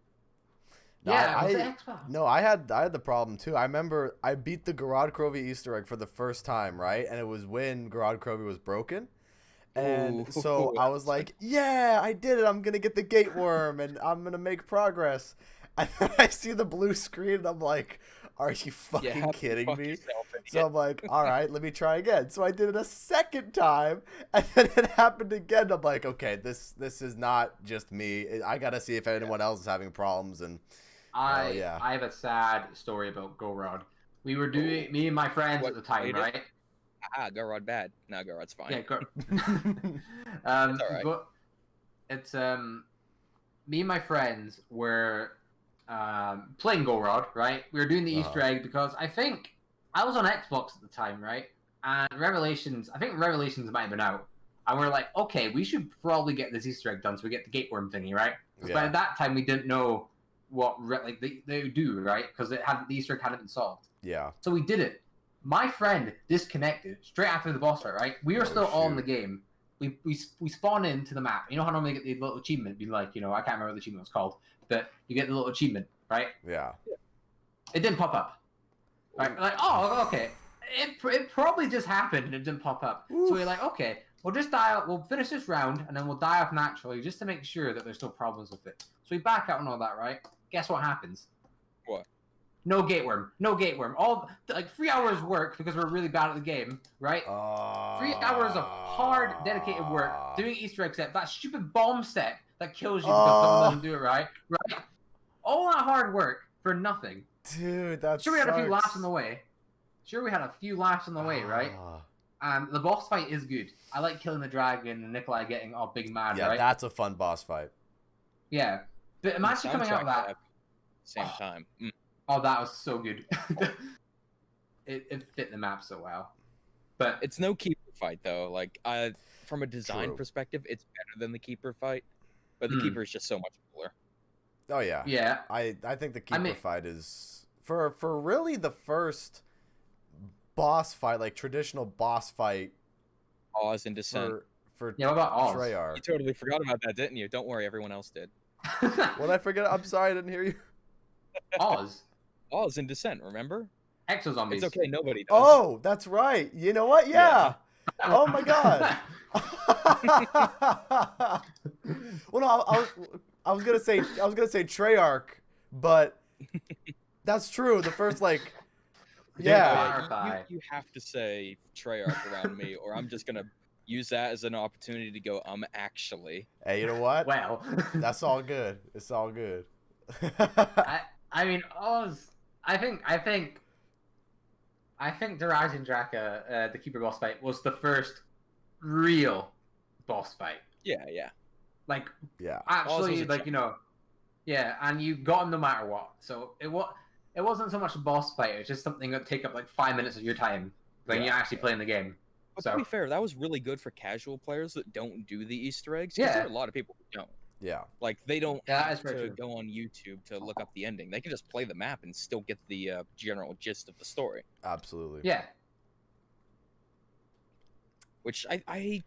Speaker 1: No, I had the problem too. I remember I beat the Garage Trophy Easter egg for the first time, right? And it was when Garage Trophy was broken. And so I was like, yeah, I did it. I'm going to get the gate worm and I'm going to make progress. And then I see the blue screen and I'm like, are you fucking kidding me? So I'm like, all right, let me try again. So I did it a second time and then it happened again. I'm like, okay, this is not just me. I got to see if anyone else is having problems. And
Speaker 2: I have a sad story about Go-Rod. We were doing, me and my friends at the time, right?
Speaker 3: Go-Rod bad. No, Go-Rod's fine.
Speaker 2: Yeah,
Speaker 3: it's all right.
Speaker 2: But it's me and my friends were playing Go-Rod, right? We were doing the Easter egg because I think I was on Xbox at the time, right? And Revelations might have been out, and we're like, okay, we should probably get this Easter egg done so we get the gateworm thingy, right? Because by that time we didn't know what they do, right? Because the Easter egg hadn't been solved.
Speaker 1: Yeah.
Speaker 2: So we did it. My friend disconnected straight after the boss fight, right? We were still all in the game. We spawn into the map. You know how normally you get the little achievement? Be like, I can't remember what the achievement was called, but you get the little achievement, right?
Speaker 1: Yeah.
Speaker 2: It didn't pop up. Right? Like, oh, okay. It probably just happened and it didn't pop up. Oof. So we're like, okay, we'll just die out. We'll finish this round and then we'll die off naturally just to make sure that there's no problems with it. So we back out and all that, right? Guess what happens?
Speaker 3: What?
Speaker 2: No gateworm. All like 3 hours work because we're really bad at the game, right? 3 hours of hard, dedicated work doing Easter egg set. That stupid bomb set that kills you because someone doesn't do it right. All that hard work for nothing.
Speaker 1: Dude, that's
Speaker 2: sure we had a few laughs on the way. Right? And the boss fight is good. I like killing the dragon and Nikolai getting all big mad.
Speaker 1: Yeah,
Speaker 2: right?
Speaker 1: That's a fun boss fight.
Speaker 2: Yeah, but imagine coming out of that
Speaker 3: same time.
Speaker 2: Oh, that was so good. it fit the map so well. But
Speaker 3: it's no keeper fight though. Like from a design perspective, it's better than the keeper fight. But the keeper is just so much cooler.
Speaker 1: Oh yeah.
Speaker 2: Yeah.
Speaker 1: I think the keeper fight is for really the first boss fight, like traditional boss fight.
Speaker 3: Oz in Descent.
Speaker 2: What about Oz?
Speaker 1: Treyarch.
Speaker 3: You totally forgot about that, didn't you? Don't worry, everyone else did.
Speaker 1: What did I forget? I'm sorry, I didn't hear you.
Speaker 3: Oz in Descent, remember?
Speaker 2: Exozombies.
Speaker 3: It's okay, nobody does.
Speaker 1: Oh, that's right. You know what? Yeah. Oh my god. Well, no, I was gonna say Treyarch, but that's true. The first you
Speaker 3: have to say Treyarch around me, or I'm just gonna use that as an opportunity to go. Actually.
Speaker 1: Hey, you know what?
Speaker 2: Well,
Speaker 1: that's all good. It's all good.
Speaker 2: I mean, Oz. I think the Rising Draka, the Keeper boss fight, was the first real boss fight.
Speaker 3: Yeah.
Speaker 2: Actually, and you got him no matter what. So it wasn't so much a boss fight. It was just something that would take up like 5 minutes of your time when you're actually playing the game.
Speaker 3: But to be fair, that was really good for casual players that don't do the Easter eggs. There are a lot of people who don't.
Speaker 1: Yeah.
Speaker 3: Like, they don't
Speaker 2: Yeah,
Speaker 3: have
Speaker 2: that's very
Speaker 3: to
Speaker 2: true.
Speaker 3: go on YouTube to look up the ending. They can just play the map and still get the general gist of the story.
Speaker 1: Absolutely.
Speaker 2: Yeah.
Speaker 3: Which I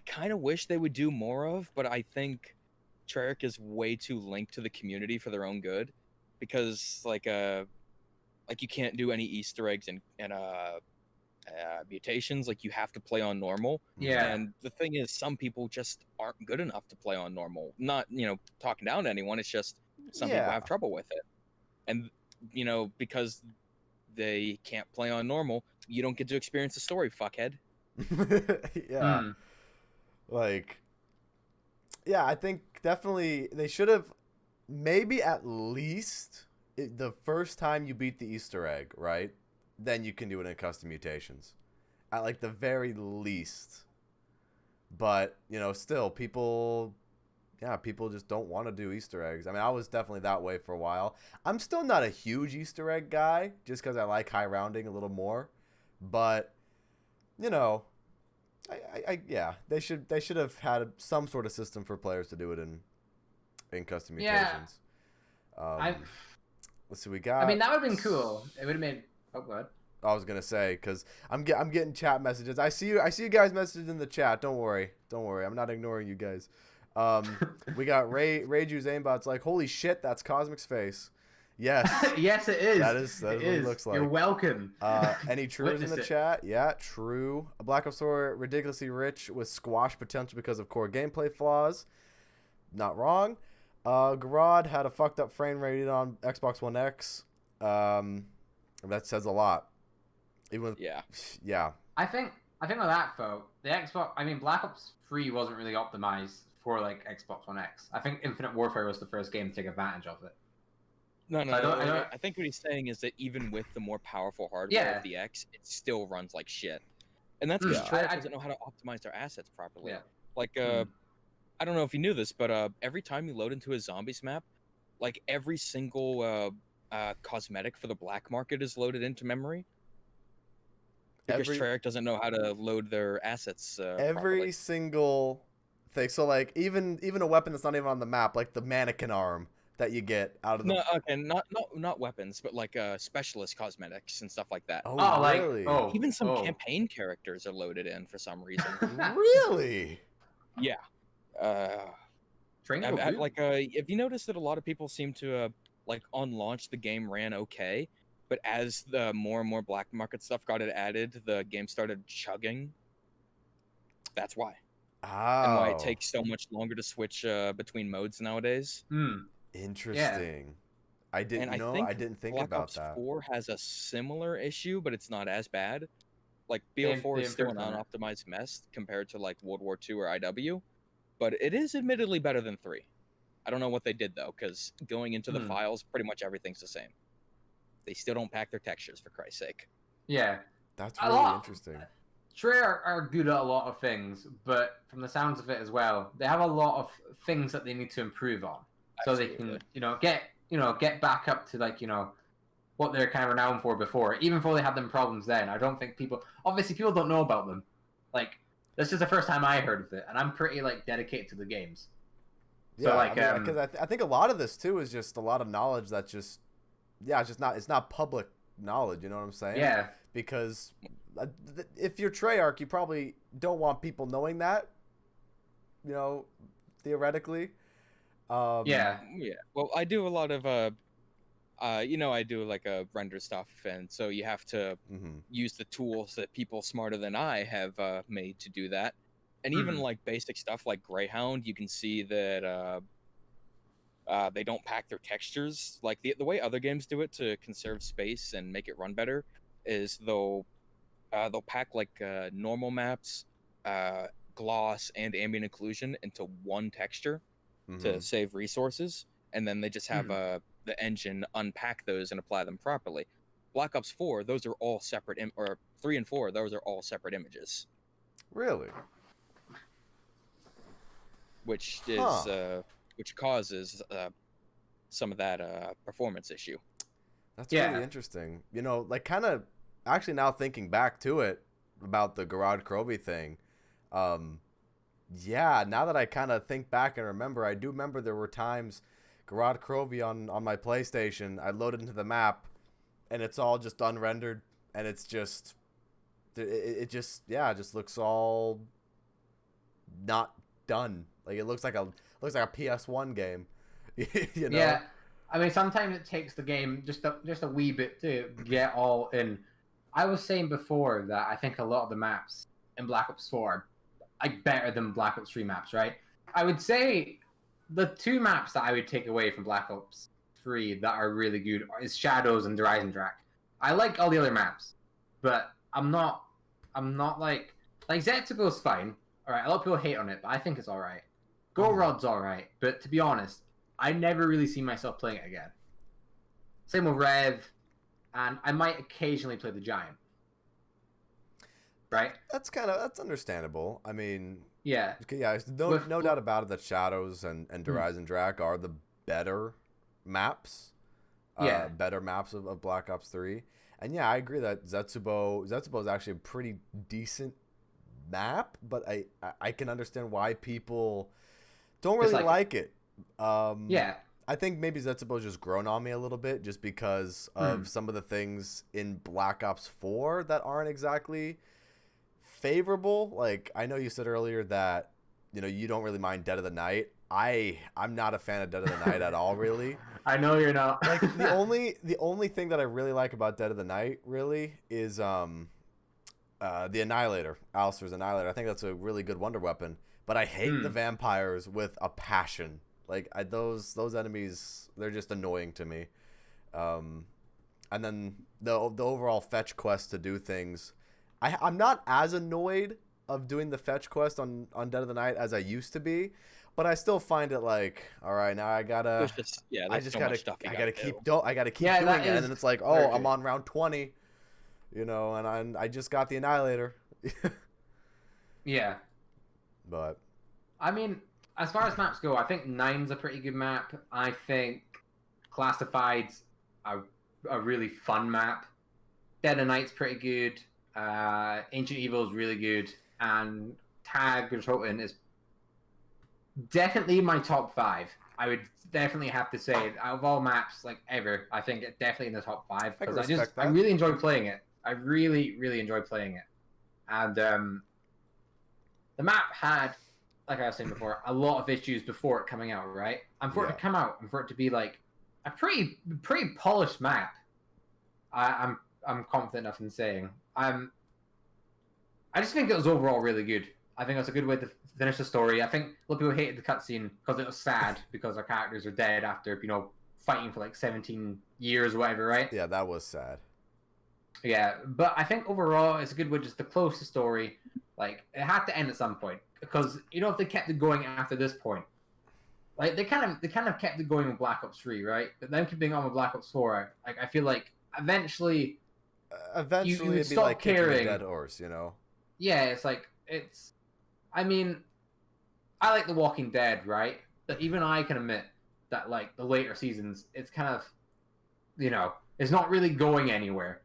Speaker 3: kind of wish they would do more of, but I think Treyarch is way too linked to the community for their own good, because like you can't do any Easter eggs and mutations. Like, you have to play on normal.
Speaker 2: Yeah.
Speaker 3: And the thing is, some people just aren't good enough to play on normal. Not, talking down to anyone. It's just some people
Speaker 1: Yeah.
Speaker 3: have trouble with it, and because they can't play on normal, you don't get to experience the story, fuckhead.
Speaker 1: Yeah. Like, yeah, I think definitely they should have maybe at least the first time you beat the Easter egg, right? Then you can do it in custom mutations. At like the very least. But, still people just don't want to do Easter eggs. I mean, I was definitely that way for a while. I'm still not a huge Easter egg guy just cuz I like high rounding a little more. But, yeah, they should have had some sort of system for players to do it in custom mutations. Let's see, we got.
Speaker 2: I mean, that would have been cool. It would have made. Oh, God.
Speaker 1: I was gonna say, because I'm getting chat messages. I see you guys messages in the chat. Don't worry. I'm not ignoring you guys. We got Rayju's aimbot's like, holy shit, that's Cosmic's face. Yes.
Speaker 2: Yes, it is.
Speaker 1: That is what it looks like.
Speaker 2: You're welcome.
Speaker 1: Any trues in the chat? Yeah, true. Black Ops 4 ridiculously rich with squash potential because of core gameplay flaws. Not wrong. Garad had a fucked up frame rate on Xbox One X. That says a lot. Even with, yeah.
Speaker 2: I think with that though, the Xbox. I mean, Black Ops 3 wasn't really optimized for like Xbox One X. I think Infinite Warfare was the first game to take advantage of it.
Speaker 3: No. I think what he's saying is that even with the more powerful hardware of the X, it still runs like shit. And that's because Treyarch doesn't know how to optimize their assets properly.
Speaker 2: Yeah.
Speaker 3: Like, I don't know if you knew this, but every time you load into a zombies map, like every single cosmetic for the black market is loaded into memory. Because Treyarch doesn't know how to load their assets properly.
Speaker 1: Single thing. So like even a weapon that's not even on the map, like the mannequin arm that you get out of the.
Speaker 3: No, okay, not weapons, but like specialist cosmetics and stuff like that.
Speaker 1: Oh, really?
Speaker 3: Even some campaign characters are loaded in for some reason.
Speaker 1: Really?
Speaker 3: Yeah. Have you noticed that a lot of people seem to like on launch the game ran okay, but as the more and more black market stuff got added, the game started chugging. That's why. And why it takes so much longer to switch between modes nowadays.
Speaker 1: Interesting. Yeah. I didn't think
Speaker 3: Black
Speaker 1: about
Speaker 3: Ops
Speaker 1: that.
Speaker 3: 4 has a similar issue, but it's not as bad. Like BO4 is still an unoptimized mess compared to like World War II or IW, but it is admittedly better than 3. I don't know what they did though, because going into the files, pretty much everything's the same. They still don't pack their textures, for Christ's sake.
Speaker 2: Yeah.
Speaker 1: That's really interesting.
Speaker 2: Treyarch are good at a lot of things, but from the sounds of it as well, they have a lot of things that they need to improve on.
Speaker 3: Absolutely.
Speaker 2: So they can, get back up to like, what they're kind of renowned for before. Even before they had them problems then, I don't think people don't know about them. Like, this is the first time I heard of it, and I'm pretty like dedicated to the games.
Speaker 1: Yeah, so, like, because I think a lot of this too is just a lot of knowledge that's just, it's not public knowledge. You know what I'm saying?
Speaker 2: Yeah.
Speaker 1: Because if you're Treyarch, you probably don't want people knowing that. Theoretically.
Speaker 2: Yeah.
Speaker 3: Well, I do a lot of I do like a render stuff, and so you have to use the tools that people smarter than I have made to do that. And even like basic stuff like Greyhound, you can see that they don't pack their textures. Like the way other games do it to conserve space and make it run better is they'll pack like normal maps, gloss, and ambient occlusion into one texture to save resources, and then they just have the engine unpack those and apply them properly. Black Ops 4, those are all separate, or 3 and 4, those are all separate images.
Speaker 1: Really?
Speaker 3: Which is which causes some of that performance issue.
Speaker 1: That's really interesting. Like kind of actually now thinking back to it about the Garage Kroby thing, Yeah, now that I kind of think back and remember, I do remember there were times Garad Krovi on my PlayStation, I loaded into the map and it's all just unrendered and it's just it just yeah, it just looks all not done. Like it looks like a PS1 game. You know?
Speaker 2: Yeah, I mean sometimes it takes the game just a wee bit to get all in. I was saying before that I think a lot of the maps in Black Ops 4 like better than Black Ops 3 maps, right? I would say the two maps that I would take away from Black Ops 3 that are really good is Shadows and Horizon Track. I like all the other maps, but I'm not like Zetsubo's fine. All right, a lot of people hate on it, but I think it's all right. Go Rod's all right, but to be honest, I never really see myself playing it again. Same with Rev, and I might occasionally play the Giant. Right?
Speaker 1: That's understandable. I mean,
Speaker 2: yeah,
Speaker 1: no doubt about it that Shadows and Horizon Track are the better maps. Better maps of Black Ops 3. And yeah, I agree that Zetsubo is actually a pretty decent map, but I can understand why people don't really like it.
Speaker 2: Yeah.
Speaker 1: I think maybe Zetsubo's just grown on me a little bit just because of some of the things in Black Ops 4 that aren't exactly favorable. Like I know you said earlier that you don't really mind Dead of the Night. I'm not a fan of Dead of the Night at all, really.
Speaker 2: I know you're not.
Speaker 1: Like the only thing that I really like about Dead of the Night really is the Annihilator, Alistair's Annihilator. I think that's a really good wonder weapon, but I hate the vampires with a passion. Like those enemies, they're just annoying to me. And then the overall fetch quest to do things, I'm not as annoyed of doing the fetch quest on Dead of the Night as I used to be, but I still find it like, all right, now I gotta keep doing it, and then it's like, oh, I'm on round 20, and I just got the Annihilator.
Speaker 2: Yeah,
Speaker 1: but
Speaker 2: I mean, as far as maps go, I think 9's a pretty good map. I think Classified's a really fun map. Dead of Night's pretty good. Ancient Evil is really good, and Tag or Toten is definitely my top 5. I would definitely have to say, out of all maps like ever, I think it's definitely in the top 5 because I really enjoy playing it. I really, really enjoy playing it, and the map had, like I was saying before, a lot of issues before it coming out, right? And for it to come out and for it to be like a pretty polished map, I'm confident enough in saying. I just think it was overall really good. I think it was a good way to finish the story. I think a lot of people hated the cutscene because it was sad because our characters are dead after fighting for like 17 years or whatever, right?
Speaker 1: Yeah, that was sad.
Speaker 2: Yeah, but I think overall it's a good way just to close the story. Like it had to end at some point because if they kept it going after this point, like they kind of kept it going with Black Ops 3, right? But then keeping on with Black Ops 4, like I feel like eventually you
Speaker 1: it'd be like kicking a dead horse,
Speaker 2: Yeah, I mean, I like The Walking Dead, right? But even I can admit that like the later seasons, it's kind of, it's not really going anywhere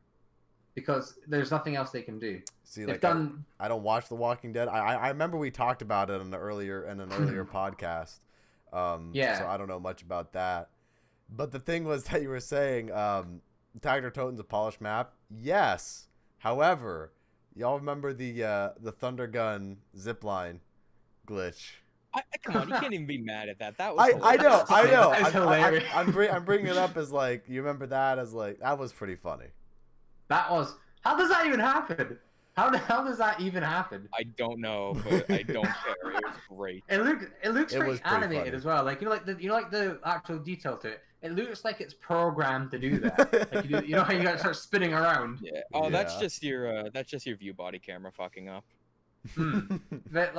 Speaker 2: because there's nothing else they can do.
Speaker 1: See, like I don't watch The Walking Dead. I remember we talked about it in an earlier podcast.
Speaker 2: Yeah.
Speaker 1: So I don't know much about that. But the thing was that you were saying, Tiger Toten's a polished map. Yes. However, y'all remember the Thunder Gun zipline glitch?
Speaker 3: Come on, you can't even be mad at that. That was
Speaker 1: I know.
Speaker 2: That's hilarious.
Speaker 1: I'm bringing it up as like, you remember that as like, that was pretty funny.
Speaker 2: How does that even happen? How does that even happen?
Speaker 3: I don't know, but I don't care. It was great.
Speaker 2: It looks pretty animated
Speaker 1: funny
Speaker 2: as well. Like like the actual detail to it. It looks like it's programmed to do that. Like how you gotta start spinning around.
Speaker 3: Yeah. Oh, yeah. That's just your view body camera fucking up.
Speaker 2: But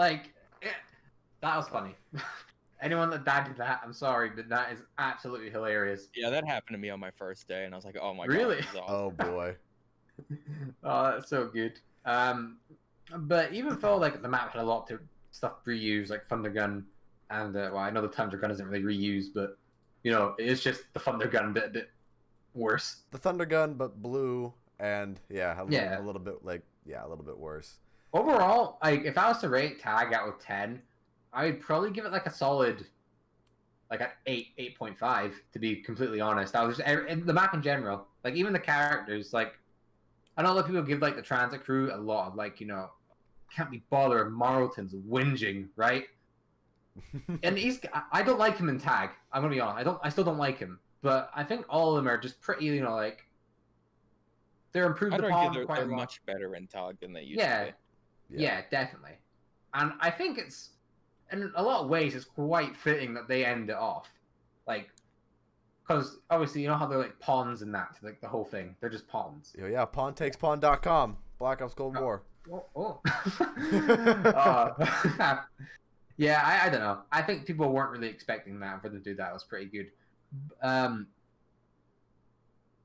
Speaker 2: that was funny. Anyone that did that, I'm sorry, but that is absolutely hilarious.
Speaker 3: Yeah, that happened to me on my first day, and I was like, oh my god.
Speaker 2: Really?
Speaker 3: This is awesome.
Speaker 1: Oh boy.
Speaker 2: Oh, that's so good. But even though like the map had a lot of stuff reused, like Thunder Gun, and I know the Thunder Gun isn't really reused, but it's just the Thunder Gun a bit worse.
Speaker 1: The Thunder Gun, but blue, and a little bit worse.
Speaker 2: Overall, like if I was to rate Tag out of 10, I'd probably give it like a solid, like an 8.5 to be completely honest. I was just the map in general, like even the characters. Like I know a lot of people give like the transit crew a lot of like can't be bothered. Marlton's whinging, right? And I don't like him in tag. I'm gonna be honest. I still don't like him. But I think all of them are just pretty, like they're improved
Speaker 3: I'd
Speaker 2: upon
Speaker 3: argue
Speaker 2: quite
Speaker 3: they're
Speaker 2: a lot.
Speaker 3: much better in Tog than they used to be.
Speaker 2: Yeah, definitely. And I think it's, in a lot of ways, it's quite fitting that they end it off, like, because obviously you know how they're like pawns and that, like the whole thing. They're just pawns.
Speaker 1: Yeah, pawntakespawn.com. Black Ops Cold War.
Speaker 2: Oh. Yeah, I don't know. I think people weren't really expecting that. For them to do that, it was pretty good.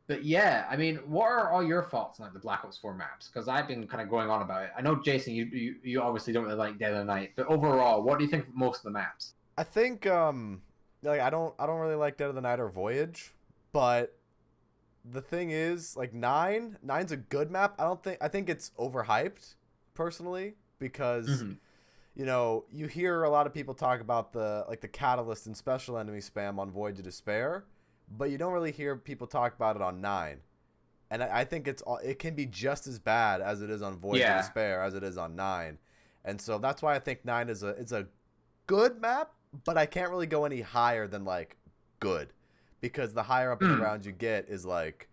Speaker 2: But yeah, I mean, what are all your thoughts on like the Black Ops 4 maps? Because I've been kind of going on about it. I know, Jason, you obviously don't really like Dead of the Night, but overall, what do you think of most of the maps?
Speaker 1: I think like I don't really like Dead of the Night or Voyage, but the thing is, like nine's a good map. I think it's overhyped personally because you hear a lot of people talk about the catalyst and special enemy spam on Voyage of Despair, but you don't really hear people talk about it on 9. And I think it can be just as bad as it is on Voyage of Despair as it is on 9. And so that's why I think 9 is a good map, but I can't really go any higher than like good, because the higher up in the rounds you get is like,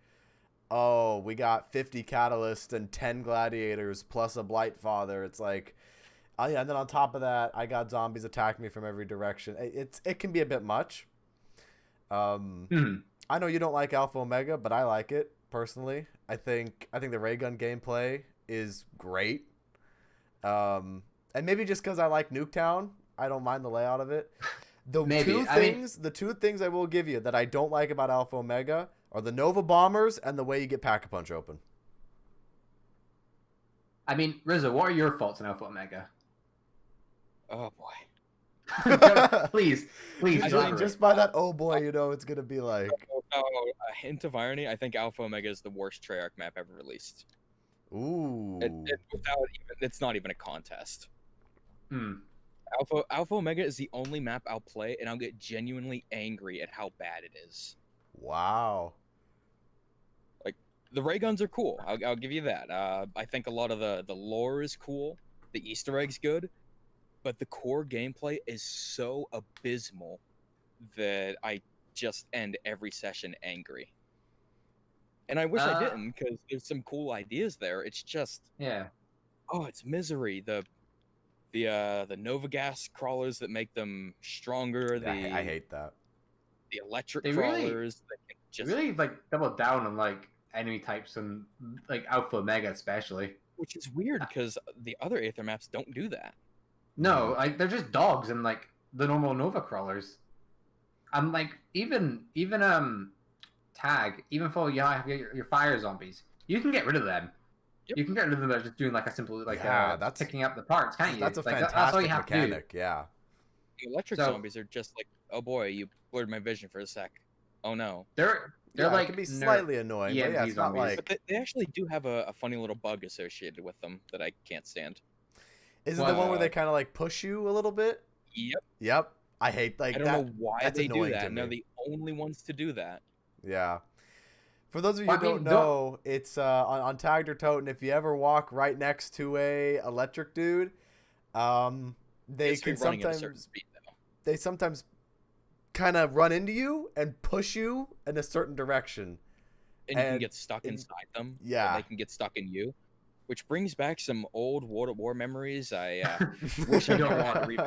Speaker 1: oh, we got 50 catalysts and 10 gladiators plus a blight father. It's like, oh yeah, and then on top of that, I got zombies attacking me from every direction. It can be a bit much. I know you don't like Alpha Omega, but I like it personally. I think the ray gun gameplay is great. And maybe just because I like Nuketown, I don't mind the layout of it. The two things I will give you that I don't like about Alpha Omega are the Nova Bombers and the way you get Pack-a-Punch open.
Speaker 2: I mean, Rizzo, what are your thoughts on Alpha Omega?
Speaker 3: Oh boy.
Speaker 2: please.
Speaker 1: Just by that, oh boy, it's gonna be like.
Speaker 3: A hint of irony. I think Alpha Omega is the worst Treyarch map ever released.
Speaker 1: Ooh.
Speaker 3: It's not even a contest.
Speaker 2: Hmm.
Speaker 3: Alpha Omega is the only map I'll play, and I'll get genuinely angry at how bad it is.
Speaker 1: Wow.
Speaker 3: Like, the ray guns are cool. I'll give you that. I think a lot of the lore is cool. The Easter egg's good. But the core gameplay is so abysmal that I just end every session angry. And I wish I didn't, because there's some cool ideas there. It's just, it's misery. The Nova Gas crawlers that make them stronger.
Speaker 1: I hate that.
Speaker 3: The electric crawlers.
Speaker 2: Really like double down on like enemy types and like Alpha Omega especially.
Speaker 3: Which is weird because the other Aether maps don't do that.
Speaker 2: No, like they're just dogs and like the normal Nova crawlers. I'm like even tag, even for you have your fire zombies, you can get rid of them. Yep. You can get rid of them by just doing like a simple that's picking up the parts, can't you?
Speaker 1: That's a
Speaker 2: like,
Speaker 1: fantastic
Speaker 2: that's all you have
Speaker 1: mechanic.
Speaker 2: To do.
Speaker 1: Yeah.
Speaker 3: The electric zombies are just like, oh boy, you blurred my vision for a sec. Oh no.
Speaker 2: They're like,
Speaker 1: it can be slightly annoying, but yeah, it's not like.
Speaker 3: But they actually do have a funny little bug associated with them that I can't stand.
Speaker 1: Is it the one where they kind of like push you a little bit? Yep. I hate like that.
Speaker 3: I don't know why they do that. And they're the only ones to do that.
Speaker 1: Yeah. For those of you who don't know, it's on Tagged or Toten. If you ever walk right next to a electric dude, they can sometimes kind of run into you and push you in a certain direction.
Speaker 3: And you can get stuck inside them.
Speaker 1: Yeah.
Speaker 3: They can get stuck in you. Which brings back some old World at War memories. I wish I don't want to read.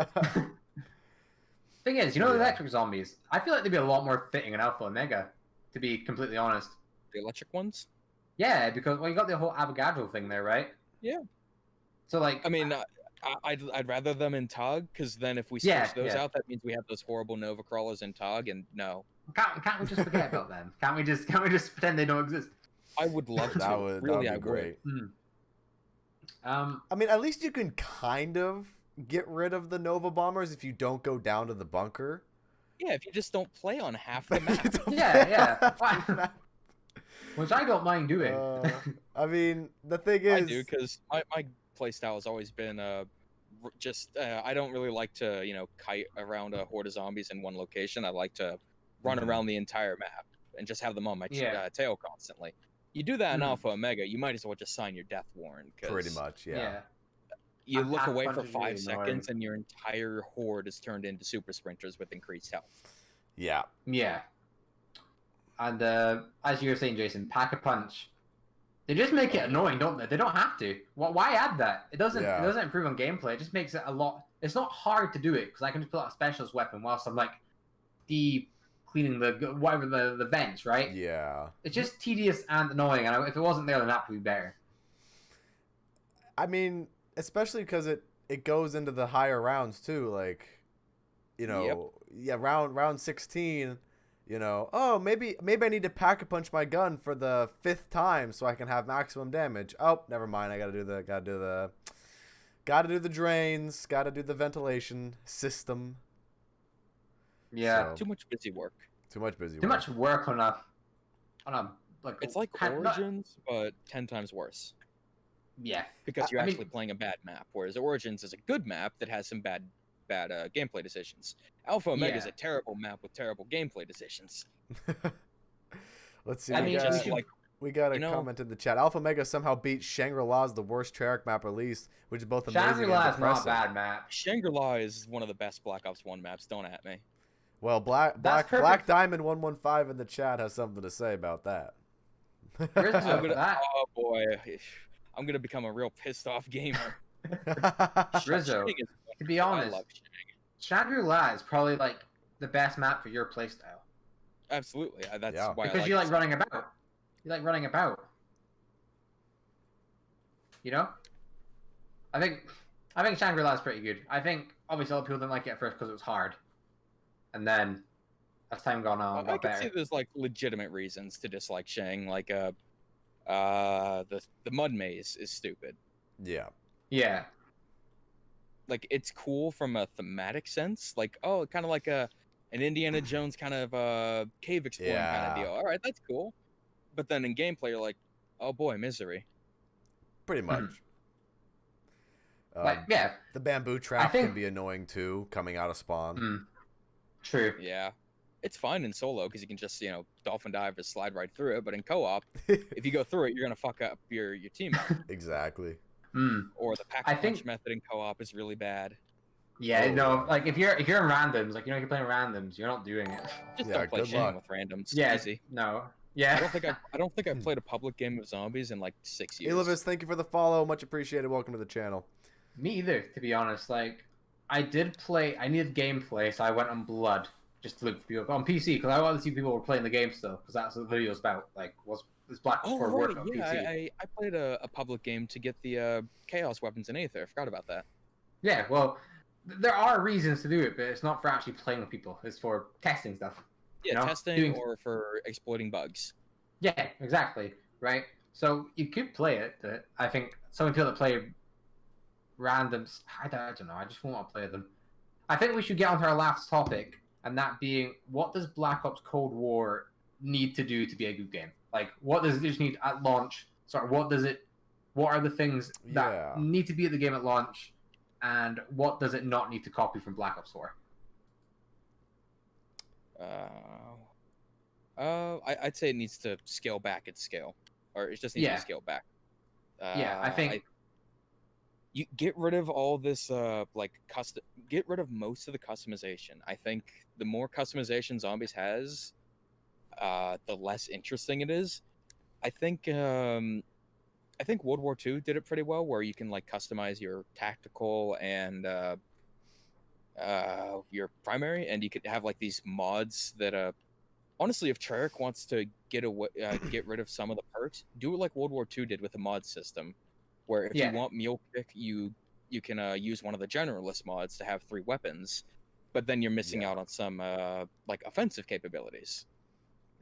Speaker 2: Thing is, the electric zombies, I feel like they'd be a lot more fitting in Alpha Omega, to be completely honest.
Speaker 3: The electric ones?
Speaker 2: Yeah, because you got the whole Avogadro thing there, right?
Speaker 3: Yeah.
Speaker 2: So like,
Speaker 3: I mean, I'd rather them in Tog, because then if we switch those out, that means we have those horrible Nova crawlers in Tog, and no.
Speaker 2: Can't we just forget about them? Can't we just pretend they don't exist?
Speaker 3: I would love to.
Speaker 1: That would be great. I mean, at least you can kind of get rid of the Nova Bombers if you don't go down to the bunker.
Speaker 3: Yeah, if you just don't play on half the map.
Speaker 2: Yeah. Which I don't mind doing.
Speaker 1: I mean, the thing is...
Speaker 3: I do, because my playstyle has always been just I don't really like to kite around a horde of zombies in one location. I like to run
Speaker 1: Mhm.
Speaker 3: around the entire map and just have them on my
Speaker 2: Yeah.
Speaker 3: tail constantly. You do that in
Speaker 2: Mhm.
Speaker 3: Alpha Omega, you might as well just sign your death warrant
Speaker 1: Pretty
Speaker 3: because
Speaker 1: much, yeah.
Speaker 2: Yeah.
Speaker 3: you
Speaker 2: And
Speaker 3: look
Speaker 2: pack
Speaker 3: away
Speaker 2: punch
Speaker 3: for
Speaker 2: is really
Speaker 3: 5 seconds
Speaker 2: annoying.
Speaker 3: and your entire horde is turned into super sprinters with increased health.
Speaker 1: Yeah.
Speaker 2: Yeah. And as you were saying, Jason, pack a punch. They just make it annoying, don't they? They don't have to. Why add that? It doesn't. It
Speaker 1: Yeah.
Speaker 2: doesn't improve on gameplay. It just makes it a lot. It's not hard to do it because I can just pull out a specialist weapon whilst I'm like deep cleaning the whatever the vents, right?
Speaker 1: Yeah.
Speaker 2: It's just tedious and annoying. And if it wasn't there, the map would be better.
Speaker 1: I mean, especially because it goes into the higher rounds too. Like,
Speaker 3: Yep.
Speaker 1: yeah, round 16. Oh, maybe I need to pack a punch my gun for the 5th time so I can have maximum damage. Oh, never mind. I gotta do the drains. Gotta do the ventilation system.
Speaker 2: Yeah.
Speaker 1: So,
Speaker 3: Too much busy work.
Speaker 1: too much busy.
Speaker 2: Too much work on a like.
Speaker 3: It's like Origins, but 10 times worse.
Speaker 2: Yeah.
Speaker 3: Because you're actually playing a bad map, whereas Origins is a good map that has some bad gameplay decisions. Alpha Omega is a terrible map with terrible gameplay decisions.
Speaker 1: Let's see. We got a comment in the chat. Alpha Omega somehow beat Shangri-La's the worst Treyarch map released, which is both amazing and depressing.
Speaker 2: Shangri-La is not a bad map.
Speaker 3: Shangri-La is one of the best Black Ops 1 maps. Don't at me.
Speaker 1: Well, Black Diamond 115 in the chat has something to say about that.
Speaker 3: Oh boy, I'm gonna become a real pissed off gamer.
Speaker 2: Rizzo, to be honest, Shangri-La is probably like the best map for your playstyle.
Speaker 3: Absolutely, that's why.
Speaker 2: Because you like running about. You like running about. I think Shangri-La is pretty good. I think obviously other people didn't like it at first because it was hard, and then as time gone on, it got better.
Speaker 3: I can see there's like legitimate reasons to dislike Shang, like the mud maze is stupid.
Speaker 1: Yeah.
Speaker 2: Yeah.
Speaker 3: Like it's cool from a thematic sense, like kind of like an Indiana Jones kind of cave exploring kind of deal. All right, that's cool. But then in gameplay, you're like, oh boy, misery.
Speaker 1: Pretty much. The bamboo trap can be annoying too, coming out of spawn.
Speaker 2: True.
Speaker 3: Yeah. It's fine in solo because you can just, dolphin dive or slide right through it. But in co-op, if you go through it, you're going to fuck up your teammate.
Speaker 1: Exactly.
Speaker 3: Or the pack-punch method in co-op is really bad.
Speaker 2: Yeah, like if you're in randoms, like you're playing randoms, you're not doing it.
Speaker 3: Just don't play Shang with randoms.
Speaker 2: Yeah,
Speaker 3: easy.
Speaker 2: No. Yeah.
Speaker 3: I don't think I've played a public game of zombies in like 6 years.
Speaker 1: Elavis, thank you for the follow. Much appreciated. Welcome to the channel.
Speaker 2: Me either, to be honest. Like, I needed gameplay, so I went on Blood just to look for people on PC because I wanted to see people were playing the game still because that's what the video's about. Like, was this Black Ops 4 work on PC?
Speaker 3: I played a public game to get the Chaos weapons in Aether. I forgot about that.
Speaker 2: Yeah, well, there are reasons to do it, but it's not for actually playing with people. It's for testing stuff.
Speaker 3: Yeah, testing or for exploiting bugs.
Speaker 2: Yeah, exactly. Right. So you could play it, but I think some people that play randoms, I don't know. I just won't want to play them. I think we should get on to our last topic, and that being, what does Black Ops Cold War need to do to be a good game? Like, what does it just need at launch? Sorry, what are the things that need to be at the game at launch, and what does it not need to copy from Black Ops 4?
Speaker 3: I'd say it needs to scale back its scale, or it just needs to scale back.
Speaker 2: I think
Speaker 3: you get rid of all this get rid of most of the customization. I think the more customization zombies has, the less interesting it is. I think World War II did it pretty well, where you can like customize your tactical and your primary, and you could have like these mods that honestly, if Treyarch wants to get rid of some of the perks, do it like World War II did with the mod system, where if you want mule kick, you can use one of the generalist mods to have 3 weapons, but then you're missing out on some like offensive capabilities.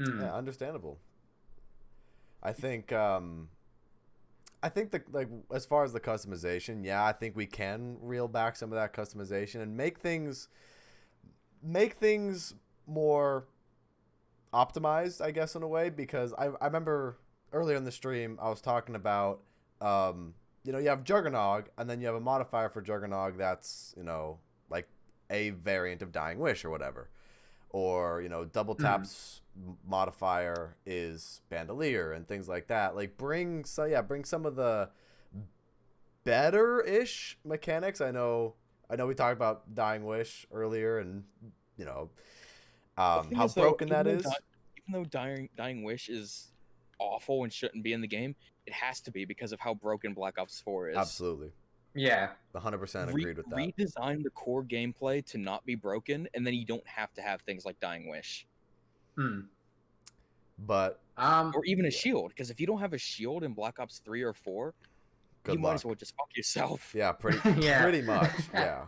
Speaker 1: Yeah, understandable. I think like as far as the customization, I think we can reel back some of that customization and make things more optimized, I guess, in a way, because I remember earlier in the stream I was talking about you know, you have Juggernog, and then you have a modifier for Juggernog that's, you know, like a variant of Dying Wish or whatever. Or, you know, double taps modifier is Bandolier and things like that. Like bring some of the better-ish mechanics. I know we talked about Dying Wish earlier, and you know how broken that is.
Speaker 3: Even though Dying Wish is awful and shouldn't be in the game, it has to be because of how broken Black Ops 4 is.
Speaker 1: Absolutely.
Speaker 2: Yeah.
Speaker 1: 100% agreed with that.
Speaker 3: Redesign the core gameplay to not be broken, and then you don't have to have things like Dying Wish.
Speaker 1: But
Speaker 3: or even a shield, because if you don't have a shield in Black Ops 3 or 4, you might as well just fuck yourself.
Speaker 1: Yeah, pretty much. Yeah.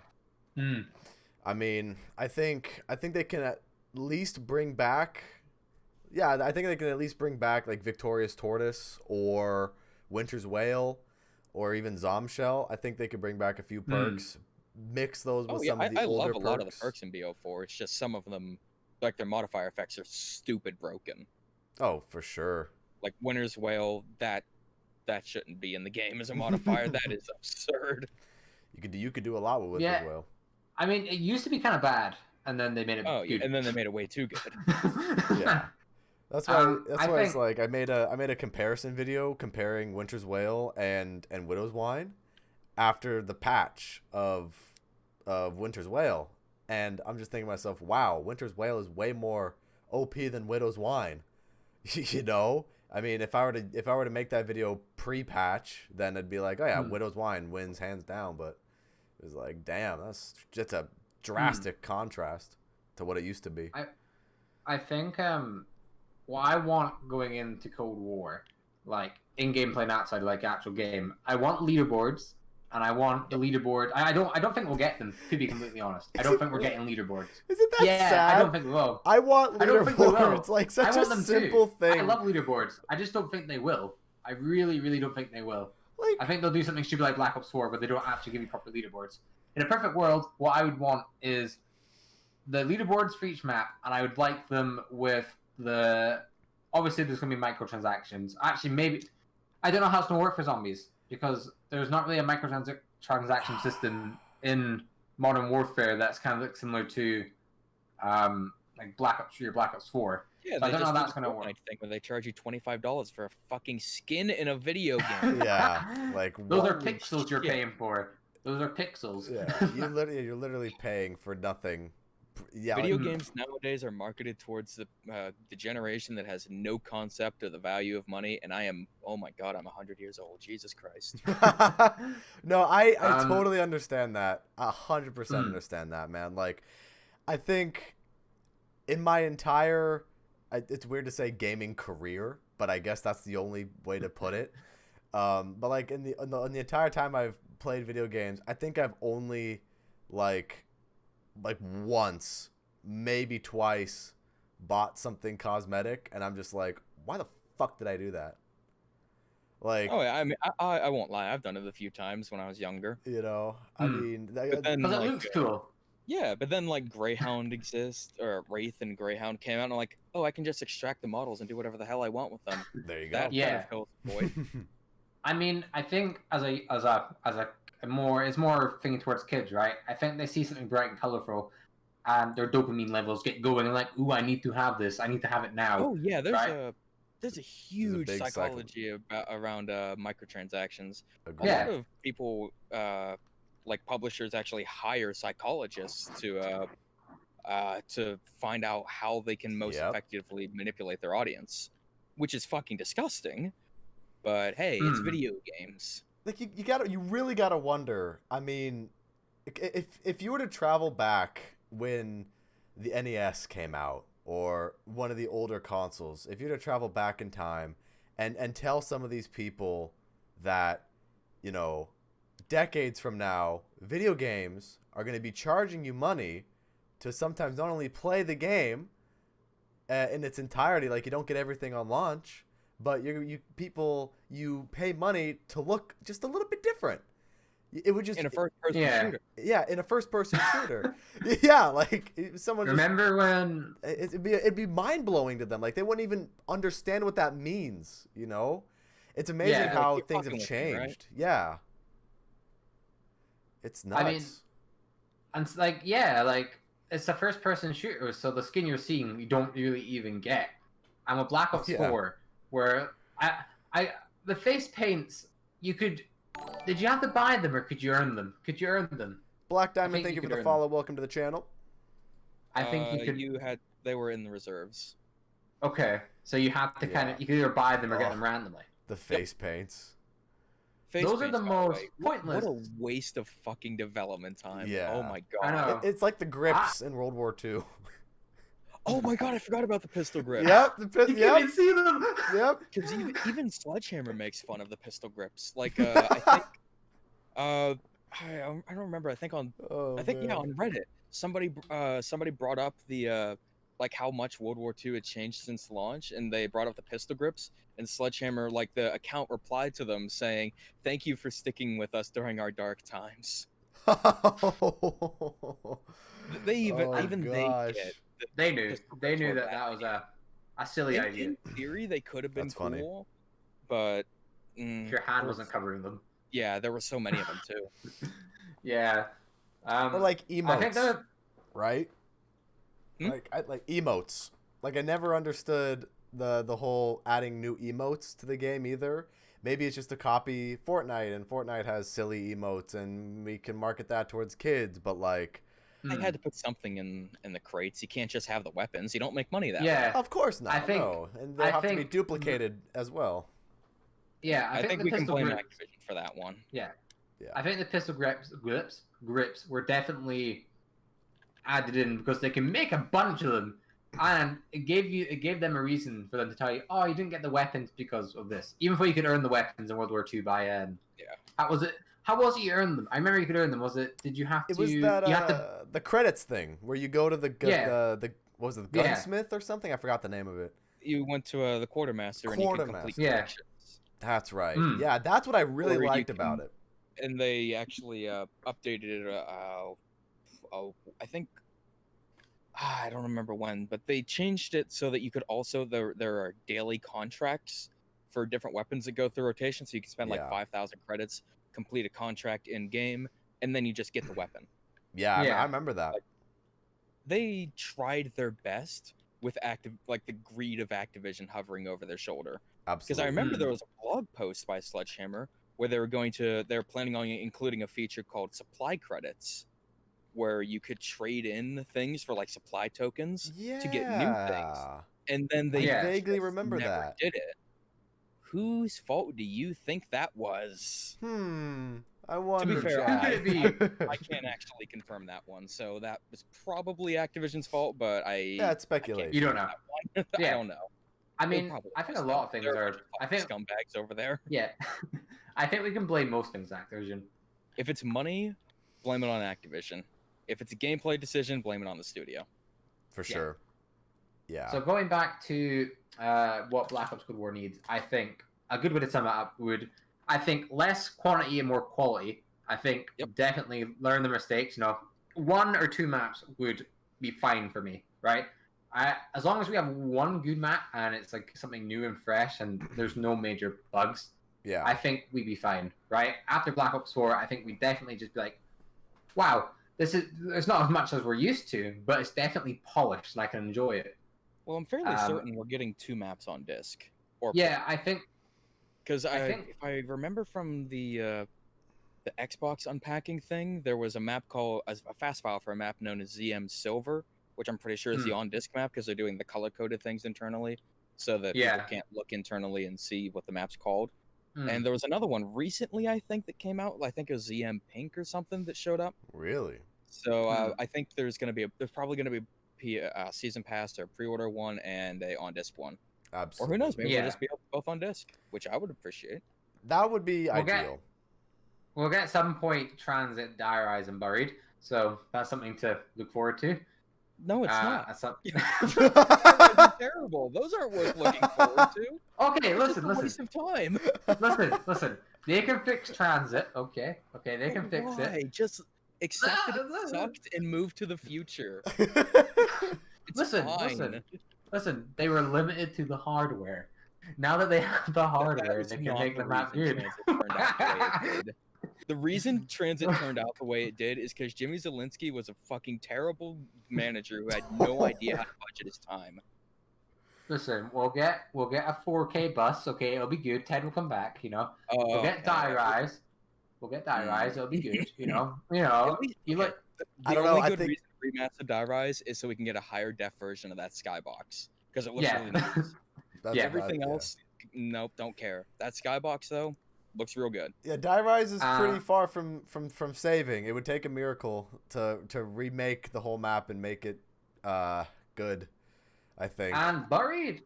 Speaker 1: I mean, I think they can at least bring back. Yeah, I think they can at least bring back like Victorious Tortoise or Winter's Wail or even Zomshell. I think they could bring back a few perks, mix those with some of the older perks.
Speaker 3: I love a lot of the perks in BO4. It's just some of them, like their modifier effects, are stupid broken.
Speaker 1: Oh, for sure.
Speaker 3: Like Winter's Wail, that shouldn't be in the game as a modifier. That is absurd.
Speaker 1: You could do a lot with Winter's Wail.
Speaker 2: I mean, it used to be kind of bad, and then they made it good.
Speaker 3: Yeah, and then they made it way too good.
Speaker 1: Yeah. That's why it's like I made a comparison video comparing Winter's Wail and Widow's Wine after the patch of Winter's Wail, and I'm just thinking to myself, wow, Winter's Wail is way more OP than Widow's Wine. You know, I mean, if I were to make that video pre-patch, then it'd be like, oh yeah, Widow's Wine wins hands down. But it was like, damn, that's just a drastic contrast to what it used to be.
Speaker 2: I think what I want going into Cold War, like in-game play and outside, like actual game, I want leaderboards, and I want the leaderboard. I don't think we'll get them, to be completely honest. I don't think we're getting leaderboards.
Speaker 1: Isn't that sad?
Speaker 2: I don't think we will.
Speaker 1: I want leaderboards. It's like such a simple thing.
Speaker 2: I love leaderboards. I just don't think they will. I really, really don't think they will. Like, I think they'll do something stupid like Black Ops 4, but they don't actually give you proper leaderboards. In a perfect world, what I would want is the leaderboards for each map, and I would like them with obviously there's going to be microtransactions. Actually, maybe, I don't know how it's going to work for zombies, because there's not really a microtransaction system in Modern Warfare that's kind of like similar to like Black Ops 3 or Black Ops 4.
Speaker 3: Yeah,
Speaker 2: so I don't know how that's going to work.
Speaker 3: I think when they charge you $25 for a fucking skin in a video game.
Speaker 1: Yeah, like
Speaker 2: those are pixels you're paying for. Those are pixels.
Speaker 1: Yeah, you're literally paying for nothing. Yeah,
Speaker 3: video games nowadays are marketed towards the generation that has no concept of the value of money, and I am, oh my god, I'm 100 years old. Jesus Christ.
Speaker 1: No, I totally understand that. 100% understand that, man. Like, I think in my entire, it's weird to say gaming career, but I guess that's the only way to put it. But like in the entire time I've played video games, I think I've only like once, maybe twice, bought something cosmetic, and I'm just like, why the fuck did I do that? Like,
Speaker 3: oh yeah, I mean, I won't lie, I've done it a few times when I was younger.
Speaker 1: You know, I mean,
Speaker 2: because it looks cool.
Speaker 3: Yeah, but then like Greyhound exists, or Wraith and Greyhound came out, and I'm like, oh, I can just extract the models and do whatever the hell I want with them.
Speaker 1: There you go.
Speaker 3: That kind of fills the void.
Speaker 2: I mean, I think as a it's more thinking towards kids, right? I think they see something bright and colorful, and their dopamine levels get going, and like, ooh, I need to have this. I need to have it now.
Speaker 3: Oh yeah, there's a huge psychology around microtransactions. A lot of people, like publishers, actually hire psychologists to find out how they can most effectively manipulate their audience, which is fucking disgusting. But hey, it's video games.
Speaker 1: Like you really gotta wonder. I mean, if you were to travel back when the NES came out, or one of the older consoles, if you were to travel back in time and tell some of these people that, you know, decades from now, video games are going to be charging you money to sometimes not only play the game in its entirety, like you don't get everything on launch, but you pay money to look just a little bit different. It would just
Speaker 3: in a first-person shooter.
Speaker 1: Yeah, in a first-person shooter. Yeah, like someone.
Speaker 2: Remember when
Speaker 1: it'd be mind-blowing to them. Like they wouldn't even understand what that means. You know, it's amazing how things have changed. Me, right? Yeah, It's nuts.
Speaker 2: I mean, and it's like, yeah, like it's a first-person shooter, so the skin you're seeing you don't really even get. And with Black Ops 4, where the face paints, you could. Did you have to buy them or could you earn them? Could you earn them?
Speaker 1: Black Diamond, thank you for the follow. Welcome to the channel.
Speaker 2: I think you could.
Speaker 3: They were in the reserves.
Speaker 2: Okay, so you have to kind of you could either buy them or get them randomly.
Speaker 1: The face paints.
Speaker 2: Those are the most pointless.
Speaker 3: What a waste of fucking development time.
Speaker 1: Yeah.
Speaker 3: Oh my god.
Speaker 2: I know.
Speaker 1: It's like the grips in World War II.
Speaker 3: Oh my god, I forgot about the pistol grip.
Speaker 1: Yep,
Speaker 2: you can't even see them.
Speaker 1: Yep.
Speaker 3: Because even Sledgehammer makes fun of the pistol grips. Like I think I don't remember. I think on on Reddit somebody brought up the like how much World War II had changed since launch, and they brought up the pistol grips, and Sledgehammer, like the account replied to them saying, "Thank you for sticking with us during our dark times." They
Speaker 2: They knew that was a silly idea.
Speaker 3: In theory, they could have been cool,
Speaker 1: funny.
Speaker 3: but
Speaker 2: if your hand wasn't covering them.
Speaker 3: Yeah, there were so many of them too.
Speaker 2: Yeah.
Speaker 1: Or like emotes,
Speaker 2: I think
Speaker 1: right? Like emotes. Like I never understood the whole adding new emotes to the game either. Maybe it's just to copy Fortnite, and Fortnite has silly emotes, and we can market that towards kids. But like,
Speaker 3: they had to put something in the crates. You can't just have the weapons. You don't make money that way.
Speaker 2: Yeah,
Speaker 1: of course not.
Speaker 2: I think,
Speaker 1: no, and they'll have to be duplicated as well.
Speaker 2: Yeah,
Speaker 3: I think we can blame Activision for that one.
Speaker 2: Yeah. I think the pistol grips were definitely added in because they can make a bunch of them, and it gave them a reason for them to tell you, oh, you didn't get the weapons because of this, even though you could earn the weapons in World War II by How was it you earned them? I remember you could earn them. Was it? Did you have to?
Speaker 1: It was that the credits thing where you go to the what was it, the gunsmith or something? I forgot the name of it.
Speaker 3: You went to the quartermaster and you could complete missions.
Speaker 1: That's right. Yeah, that's what I really liked about it.
Speaker 3: And they actually updated it. I think I don't remember when, but they changed it so that you could also there are daily contracts for different weapons that go through rotation, so you can spend like 5,000 credits, complete a contract in game, and then you just get the weapon.
Speaker 1: Yeah, I remember that.
Speaker 3: Like, they tried their best with the greed of Activision hovering over their shoulder.
Speaker 1: Absolutely.
Speaker 3: Because I remember there was a blog post by Sledgehammer where they were planning on including a feature called supply credits, where you could trade in things for like supply tokens to get new things. And then they
Speaker 1: vaguely remember
Speaker 3: never did it. Whose fault do you think that was?
Speaker 1: I wonder.
Speaker 3: To be fair, I can't actually confirm that one, so that was probably Activision's fault. But
Speaker 1: it's speculation.
Speaker 2: You don't know.
Speaker 3: I don't know.
Speaker 2: I mean, I think a lot of things are. I think
Speaker 3: scumbags over there.
Speaker 2: Yeah, I think we can blame most things Activision.
Speaker 3: If it's money, blame it on Activision. If it's a gameplay decision, blame it on the studio.
Speaker 1: For sure. Yeah.
Speaker 2: So going back to what Black Ops Cold War needs, I think a good way to sum it up I think less quantity and more quality. I think definitely learn the mistakes. 1 or 2 maps would be fine for me, right? As long as we have one good map and it's like something new and fresh and there's no major bugs, I think we'd be fine, right? After Black Ops 4, I think we definitely just be like, wow, it's not as much as we're used to, but it's definitely polished and I can enjoy it.
Speaker 3: Well, I'm fairly certain we're getting 2 maps on disc.
Speaker 2: I think.
Speaker 3: Because if I remember from the Xbox unpacking thing, there was a map called a fast file for a map known as ZM Silver, which I'm pretty sure is the on-disc map because they're doing the color-coded things internally so that people can't look internally and see what the map's called. And there was another one recently, I think, that came out. I think it was ZM Pink or something that showed up.
Speaker 1: Really?
Speaker 3: So I think there's probably going to be a season pass or pre-order one and a on-disc one.
Speaker 1: Absolutely.
Speaker 3: Or who knows? Maybe we'll just be both on disc, which I would appreciate.
Speaker 1: That would be ideal.
Speaker 2: We'll get at some point Transit, Dire Eyes, and Buried. So that's something to look forward to.
Speaker 3: No, it's not.
Speaker 2: That's
Speaker 3: terrible. Those aren't worth looking forward to.
Speaker 2: Okay, listen.
Speaker 3: Waste of time.
Speaker 2: listen. They can fix Transit. Okay, they can fix it.
Speaker 3: Just accept it sucked and move to the future.
Speaker 2: Listen. They were limited to the hardware. Now that they have the hardware, they can make the map good.
Speaker 3: The reason Transit turned out the way it did is because Jimmy Zielinski was a fucking terrible manager who had no idea how to budget his time.
Speaker 2: Listen, we'll get a 4K bus. Okay, it'll be good. Ted will come back. You know, we'll get Die Rise. We'll get Die Rise. It'll be good. You know.
Speaker 3: At least,
Speaker 2: You
Speaker 3: okay,
Speaker 2: look.
Speaker 3: the only good reason to remaster Die Rise is so we can get a higher def version of that skybox because it looks really nice. Everything else, nope, don't care. That skybox though looks real good.
Speaker 1: Yeah, Die Rise is pretty far from saving. It would take a miracle to remake the whole map and make it good, I think.
Speaker 2: And Buried,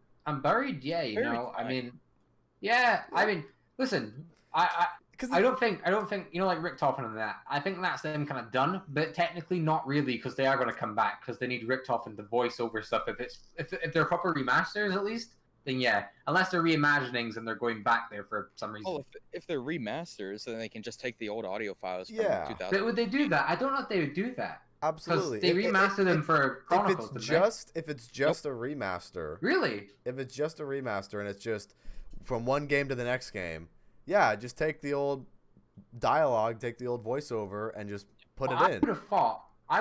Speaker 2: yeah, you know, I mean, yeah, I mean, listen, I don't think, you know, like Richtofen and that, I think that's them kind of done, but technically not really, because they are going to come back, because they need Richtofen to voice over stuff. If they're proper remasters at least, then yeah, unless they're reimaginings and they're going back there for some reason.
Speaker 3: Well, if they're remasters, then they can just take the old audio files from 2000.
Speaker 2: But would they do that? I don't know if they would do that.
Speaker 1: Absolutely.
Speaker 2: Because they remaster them for Chronicles.
Speaker 1: If it's just a remaster.
Speaker 2: Really?
Speaker 1: If it's just a remaster and it's just from one game to the next game, yeah, just take the old dialogue, take the old voiceover, and just put it in.
Speaker 2: I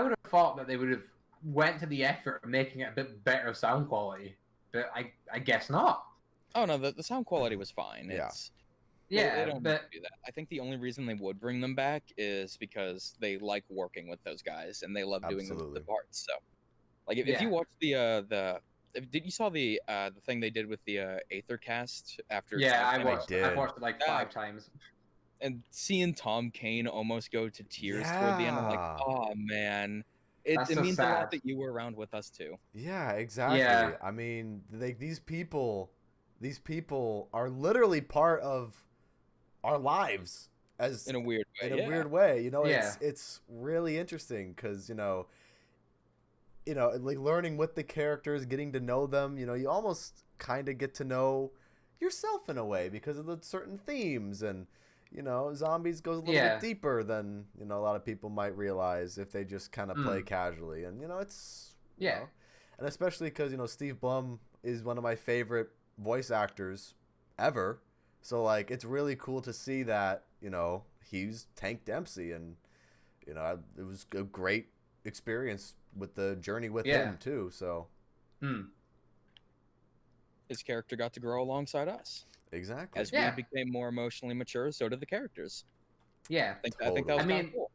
Speaker 2: would have thought that they would have went to the effort of making it a bit better sound quality, but I guess not.
Speaker 3: Oh no, the sound quality was fine. They don't do that. I think the only reason they would bring them back is because they like working with those guys and they love doing the parts. So, like if you watch did you saw the thing they did with the Aethercast after?
Speaker 2: Yeah, I watched it like 5 times.
Speaker 3: And seeing Tom Kane almost go to tears toward the end, I'm like, oh man, it means a lot that you were around with us too.
Speaker 1: Yeah, exactly. Yeah. I mean, these people are literally part of our lives
Speaker 3: in a weird way.
Speaker 1: In a weird way, you know. It's really interesting because you know, like learning with the characters, getting to know them. You know, you almost kind of get to know yourself in a way because of the certain themes, and you know, Zombies goes a little bit deeper than a lot of people might realize if they just kind of play casually, and it's you know, and especially because Steve Blum is one of my favorite voice actors ever. So like it's really cool to see that, he's Tank Dempsey, and it was a great experience with the journey with him too. So
Speaker 3: his character got to grow alongside us.
Speaker 1: Exactly.
Speaker 3: As we became more emotionally mature, so did the characters.
Speaker 2: Yeah.
Speaker 3: I think that was kind of cool.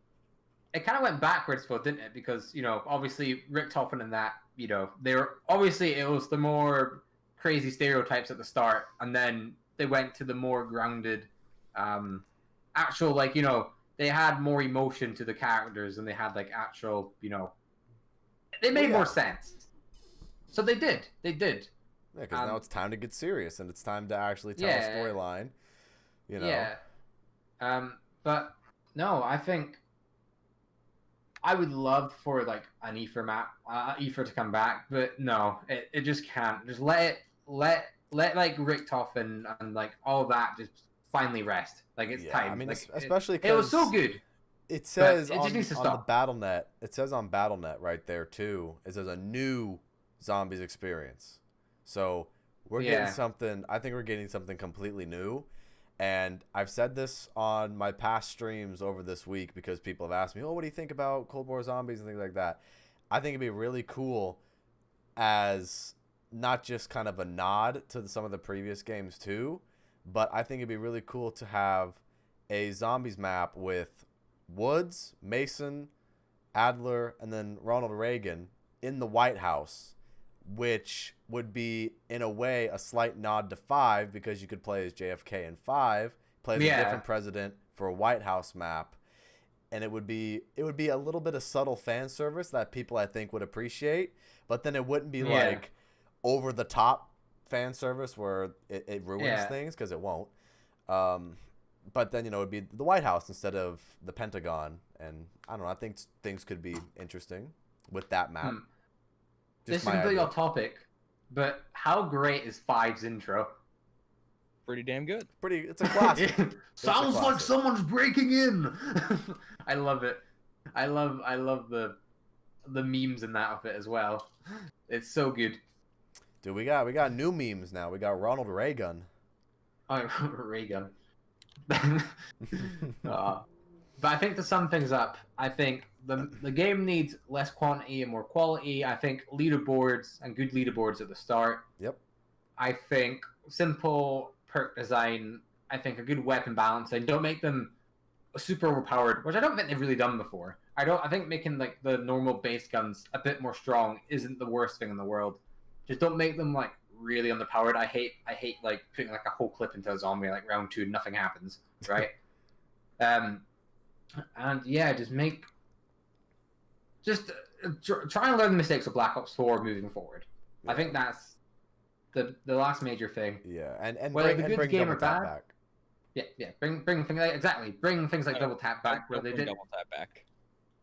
Speaker 2: It kind of went backwards though, didn't it? Because, obviously Richtofen and that, they were obviously it was the more crazy stereotypes at the start, and then they went to the more grounded, actual, like, they had more emotion to the characters, and they had, like, actual, they made more sense. So they did.
Speaker 1: Yeah, because now it's time to get serious, and it's time to actually tell a storyline,
Speaker 2: Yeah. But, no, I think I would love for, like, an Aether map, Aether to come back, but no, it just can't. Just let like Richtofen and like all that just finally rest. Like it's time.
Speaker 1: I mean,
Speaker 2: like,
Speaker 1: especially because
Speaker 2: it was so good.
Speaker 1: It says on the BattleNet. It says on BattleNet right there too. It says a new Zombies experience. So we're getting something. I think we're getting something completely new. And I've said this on my past streams over this week because people have asked me, "Oh, what do you think about Cold War Zombies and things like that?" I think it'd be really cool as not just kind of a nod to some of the previous games too, but I think it'd be really cool to have a Zombies map with Woods, Mason, Adler, and then Ronald Reagan in the White House, which would be in a way a slight nod to 5 because you could play as JFK in 5, play as a different president for a White House map, and it would be a little bit of subtle fan service that people I think would appreciate, but then it wouldn't be like over the top fan service where it ruins things, because it won't. But then it'd be the White House instead of the Pentagon, and I don't know. I think things could be interesting with that map.
Speaker 2: This is completely off topic, but how great is 5's intro?
Speaker 3: Pretty damn good.
Speaker 1: It's a classic.
Speaker 2: Sounds like someone's breaking in. I love it. I love the memes in that of it as well. It's so good.
Speaker 1: Dude, we got new memes now. We got Ronald Reagan.
Speaker 2: Oh, Reagan. But I think to sum things up, I think the game needs less quantity and more quality. I think leaderboards and good leaderboards at the start.
Speaker 1: Yep.
Speaker 2: I think simple perk design. I think a good weapon balancing. Don't make them super overpowered, which I don't think they've really done before. I think making like the normal base guns a bit more strong isn't the worst thing in the world. Just don't make them like really underpowered. I hate like putting like a whole clip into a zombie like round 2 and nothing happens, right? And yeah, try and learn the mistakes of Black Ops 4 moving forward.
Speaker 1: Yeah.
Speaker 2: I think that's the last major thing.
Speaker 1: Yeah, and
Speaker 2: Whether
Speaker 1: bring,
Speaker 2: the good game or bad,
Speaker 1: back.
Speaker 2: Yeah. Bring things exactly. Bring things like double tap back where they did.
Speaker 3: Double tap back.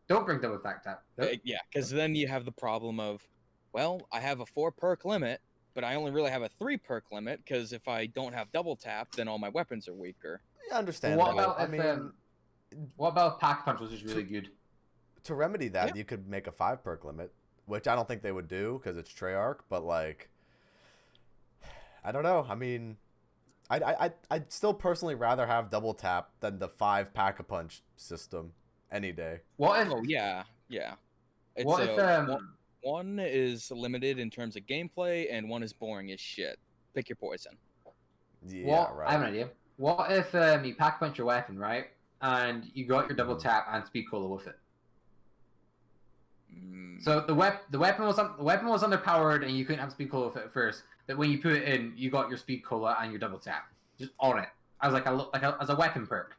Speaker 2: Don't bring double tap. Nope.
Speaker 3: Yeah, because then you have the problem of, well, I have a 4 perk limit, but I only really have a 3 perk limit because if I don't have double tap, then all my weapons are weaker.
Speaker 1: Yeah, understand.
Speaker 2: What about what about Pack Punch was just really good?
Speaker 1: To remedy that, you could make a 5 perk limit, which I don't think they would do because it's Treyarch. But like, I don't know. I mean, I'd still personally rather have double tap than the 5 pack a punch system any day.
Speaker 2: What if?
Speaker 3: Oh yeah. It's,
Speaker 2: what if
Speaker 3: one is limited in terms of gameplay, and one is boring as shit. Pick your poison.
Speaker 1: Yeah, right.
Speaker 2: I have an idea. What if you pack punch your weapon, right, and you got your double tap and speed cola with it? So the weapon was underpowered, and you couldn't have speed cola with it at first. But when you put it in, you got your speed cola and your double tap just on it. As as a weapon perk.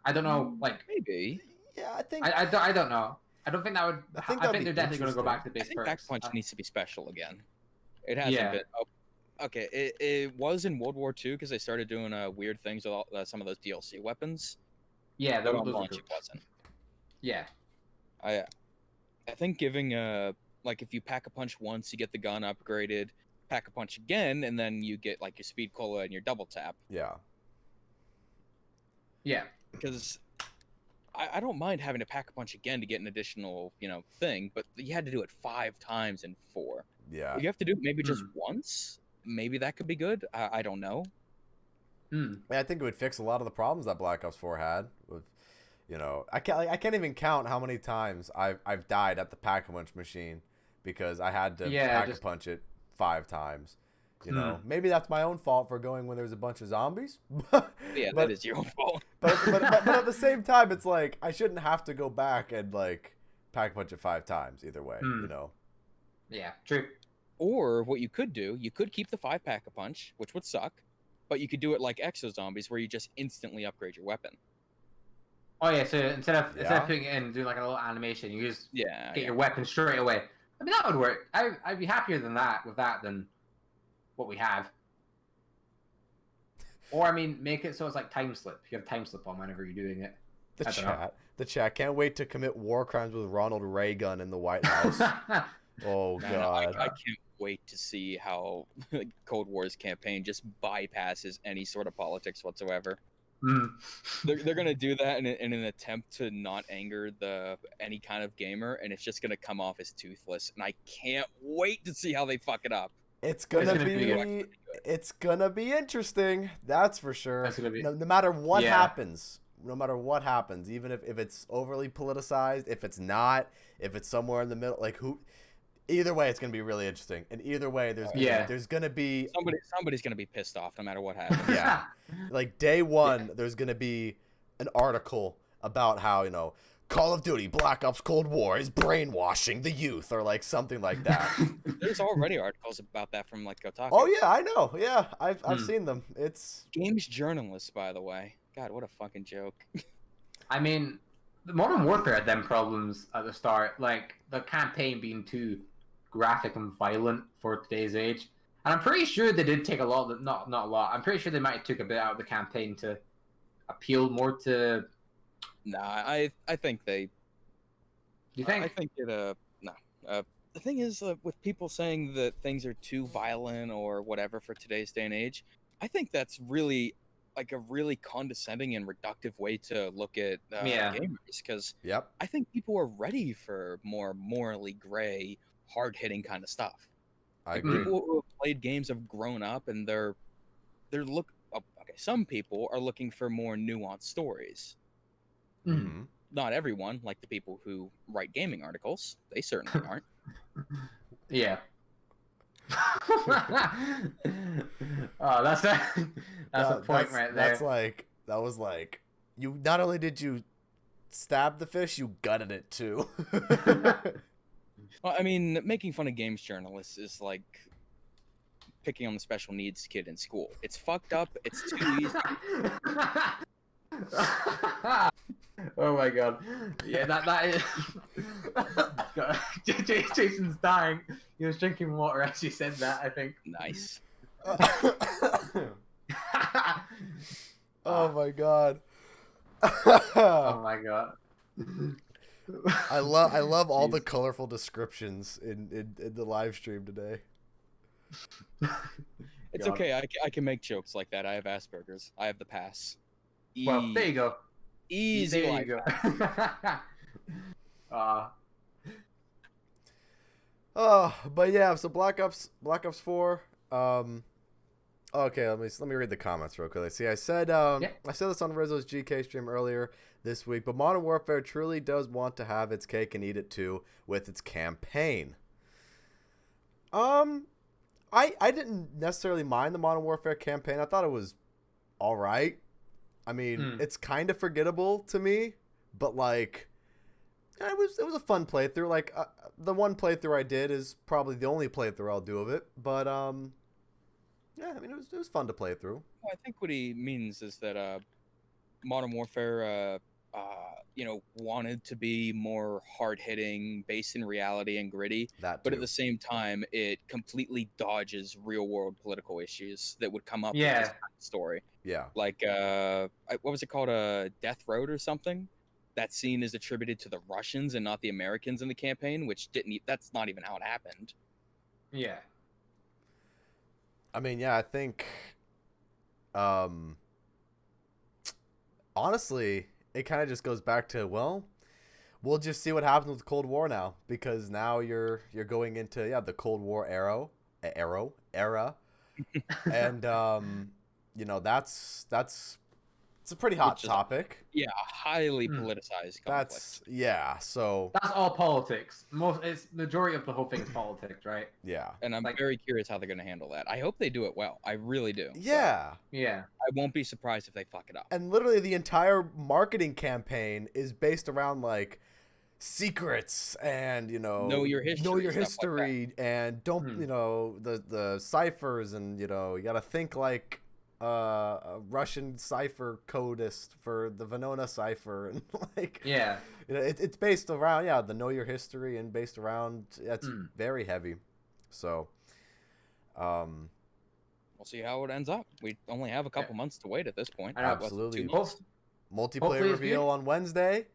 Speaker 2: I don't know, like
Speaker 3: maybe.
Speaker 1: Yeah, I think
Speaker 2: I don't know. I don't think that would. I think they're definitely going to go back to the base
Speaker 3: I think
Speaker 2: perks.
Speaker 3: Pack Punch needs to be special again. It hasn't been. Oh, okay, it was in World War II because they started doing weird things with some of those DLC weapons.
Speaker 2: Yeah,
Speaker 3: but
Speaker 2: those
Speaker 3: on launch
Speaker 2: cool.
Speaker 3: it wasn't.
Speaker 2: Yeah.
Speaker 3: I think giving like if you pack a punch once, you get the gun upgraded. Pack a punch again, and then you get like your speed cola and your double tap.
Speaker 1: Yeah.
Speaker 2: Yeah.
Speaker 3: Because I don't mind having to pack a punch again to get an additional thing, but you had to do it 5 times in 4.
Speaker 1: Yeah.
Speaker 3: If you have to do it maybe just once. Maybe that could be good. I don't know.
Speaker 1: I think it would fix a lot of the problems that Black Ops 4 had. With, I can't even count how many times I've died at the pack-a-punch machine because I had to pack-a-punch it 5 times. Maybe that's my own fault for going when there's a bunch of zombies.
Speaker 3: Yeah, that is your own fault.
Speaker 1: but at the same time, it's like I shouldn't have to go back and like pack-a-punch it 5 times either way.
Speaker 2: Yeah, true.
Speaker 3: Or what you could do, you could keep the 5 pack-a-punch, which would suck, but you could do it like Exo Zombies, where you just instantly upgrade your weapon.
Speaker 2: Oh yeah, so instead of putting it in and doing like a little animation, you just get your weapon straight away. I mean, that would work. I'd be happier than that than what we have. Or I mean, make it so it's like time slip. You have time slip on whenever you're doing it.
Speaker 1: The chat can't wait to commit war crimes with Ronald Reagan in the White House. Oh god,
Speaker 3: I can't wait to see how Cold War's campaign just bypasses any sort of politics whatsoever. They're gonna do that in an attempt to not anger any kind of gamer, and it's just gonna come off as toothless. And I can't wait to see how they fuck it up.
Speaker 1: It's gonna be interesting. That's for sure. No matter what happens. No matter what happens, even if it's overly politicized, if it's not, if it's somewhere in the middle, like either way, it's gonna be really interesting. And either way, there's gonna be
Speaker 3: somebody's gonna be pissed off no matter what happens.
Speaker 1: Yeah, like day one, there's gonna be an article about how Call of Duty Black Ops Cold War is brainwashing the youth, or like something like that.
Speaker 3: There's already articles about that from like Kotaku.
Speaker 1: Oh yeah, I know. Yeah, I've seen them. It's
Speaker 3: games journalists, by the way. God, what a fucking joke.
Speaker 2: I mean, the Modern Warfare had them problems at the start, like the campaign being too graphic and violent for today's age. And I'm pretty sure they did take a lot, not a lot. I'm pretty sure they might have took a bit out of the campaign to appeal more to.
Speaker 3: Nah, I think they.
Speaker 2: You think?
Speaker 3: I think it. No. The thing is, with people saying that things are too violent or whatever for today's day and age, I think that's really like a really condescending and reductive way to look at gamers, because I think people are ready for more morally gray, hard-hitting kind of stuff.
Speaker 1: I agree.
Speaker 3: People who have played games have grown up, and some people are looking for more nuanced stories.
Speaker 1: Mm-hmm.
Speaker 3: Not everyone, like the people who write gaming articles. They certainly aren't.
Speaker 2: Yeah. Oh, that's a point right there.
Speaker 1: That was like, you not only did you stab the fish, you gutted it too.
Speaker 3: Well, I mean, making fun of games journalists is like picking on the special needs kid in school. It's fucked up. It's too easy.
Speaker 2: Oh my god. Yeah, that is. God. Jason's dying. He was drinking water as you said that, I think.
Speaker 3: Nice.
Speaker 1: Oh my god.
Speaker 2: Oh my god.
Speaker 1: I love all the colorful descriptions in the live stream today.
Speaker 3: It's okay. I can make jokes like that. I have Asperger's. I have the pass.
Speaker 2: Well, there you go.
Speaker 3: Easy.
Speaker 2: There you go.
Speaker 1: Oh, but yeah, so Black Ops 4. Okay, let me read the comments real quickly. See, I said this on Rizzo's GK stream earlier this week, but Modern Warfare truly does want to have its cake and eat it too with its campaign. I didn't necessarily mind the Modern Warfare campaign. I thought it was all right. I mean, it's kind of forgettable to me, but like, it was a fun playthrough. Like, the one playthrough I did is probably the only playthrough I'll do of it. But yeah, I mean, it was fun to play through.
Speaker 3: I think what he means is that Modern Warfare, wanted to be more hard-hitting, based in reality and gritty.
Speaker 1: That too.
Speaker 3: But at the same time, it completely dodges real-world political issues that would come up with
Speaker 2: Yeah.
Speaker 3: this kind of story.
Speaker 1: Yeah.
Speaker 3: Like, what was it called? Death Road or something? That scene is attributed to the Russians and not the Americans in the campaign, which that's not even how it happened.
Speaker 2: Yeah.
Speaker 1: I mean, yeah, I think, honestly, it kind of just goes back to, well, we'll just see what happens with the Cold War now, because now you're going into the Cold War era, and that's it's a pretty hot topic.
Speaker 3: Yeah, a highly politicized conflict.
Speaker 1: So
Speaker 2: that's all politics. It's majority of the whole thing is politics, right?
Speaker 1: Yeah.
Speaker 3: And I'm very curious how they're going to handle that. I hope they do it well. I really do.
Speaker 1: Yeah.
Speaker 2: Yeah.
Speaker 3: I won't be surprised if they fuck it up.
Speaker 1: And literally the entire marketing campaign is based around like secrets and know your history like and don't the ciphers, and you got to think like a Russian cipher codist for the Venona cipher, and like it's based around the know your history, and based around that's very heavy. So we'll
Speaker 3: see how it ends up. We only have a couple months to wait at this point.
Speaker 1: Absolutely. Multiplayer reveal on Wednesday.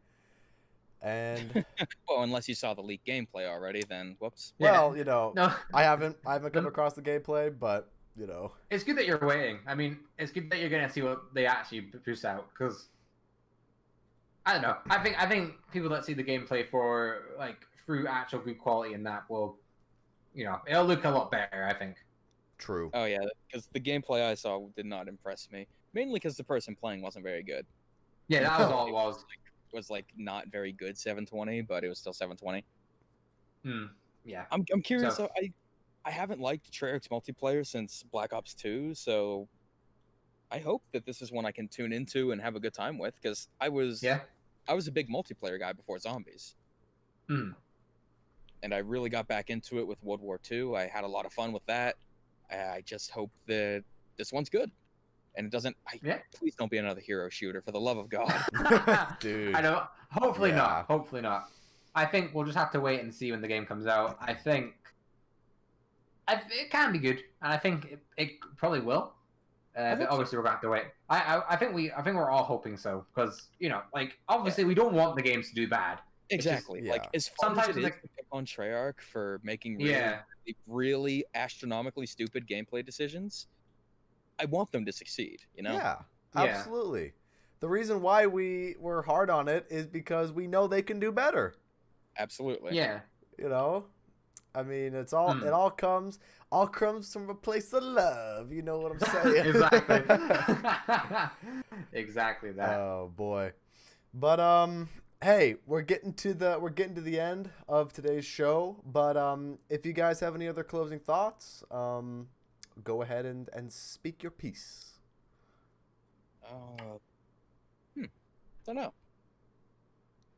Speaker 1: And
Speaker 3: well, unless you saw the leaked gameplay already, then whoops.
Speaker 1: Well, no. I haven't come across the gameplay, but
Speaker 2: it's good that you're waiting. I mean, it's good that you're gonna see what they actually produce out, because I don't know. I think people that see the gameplay for like through actual good quality and that will, it'll look a lot better. I think.
Speaker 1: True.
Speaker 3: Oh yeah, because the gameplay I saw did not impress me. Mainly because the person playing wasn't very good.
Speaker 2: Yeah, that was all it was.
Speaker 3: Was like not very good 720, but it was still 720.
Speaker 2: Yeah.
Speaker 3: I'm curious. So, I haven't liked Treyarch's multiplayer since Black Ops 2, so I hope that this is one I can tune into and have a good time with, because I was a big multiplayer guy before Zombies. And I really got back into it with World War II. I had a lot of fun with that. I just hope that this one's good. And it doesn't. Please don't be another hero shooter, for the love of God.
Speaker 1: Dude.
Speaker 2: I know. Hopefully not. Hopefully not. I think we'll just have to wait and see when the game comes out. I think it can be good, and I think it probably will. But obviously, we're going to have to wait. I think we're all hoping so, because obviously we don't want the games to do bad.
Speaker 3: Exactly.
Speaker 1: Just,
Speaker 3: like as fun as it is to pick on Treyarch for making really astronomically stupid gameplay decisions, I want them to succeed,
Speaker 1: Yeah, absolutely. The reason why we were hard on it is because we know they can do better.
Speaker 3: Absolutely.
Speaker 2: Yeah.
Speaker 1: I mean, it all comes from a place of love. You know what I'm saying?
Speaker 2: Exactly. Exactly that.
Speaker 1: Oh boy. But hey, we're getting to the end of today's show. But if you guys have any other closing thoughts, go ahead and speak your piece.
Speaker 3: Uh, don't know.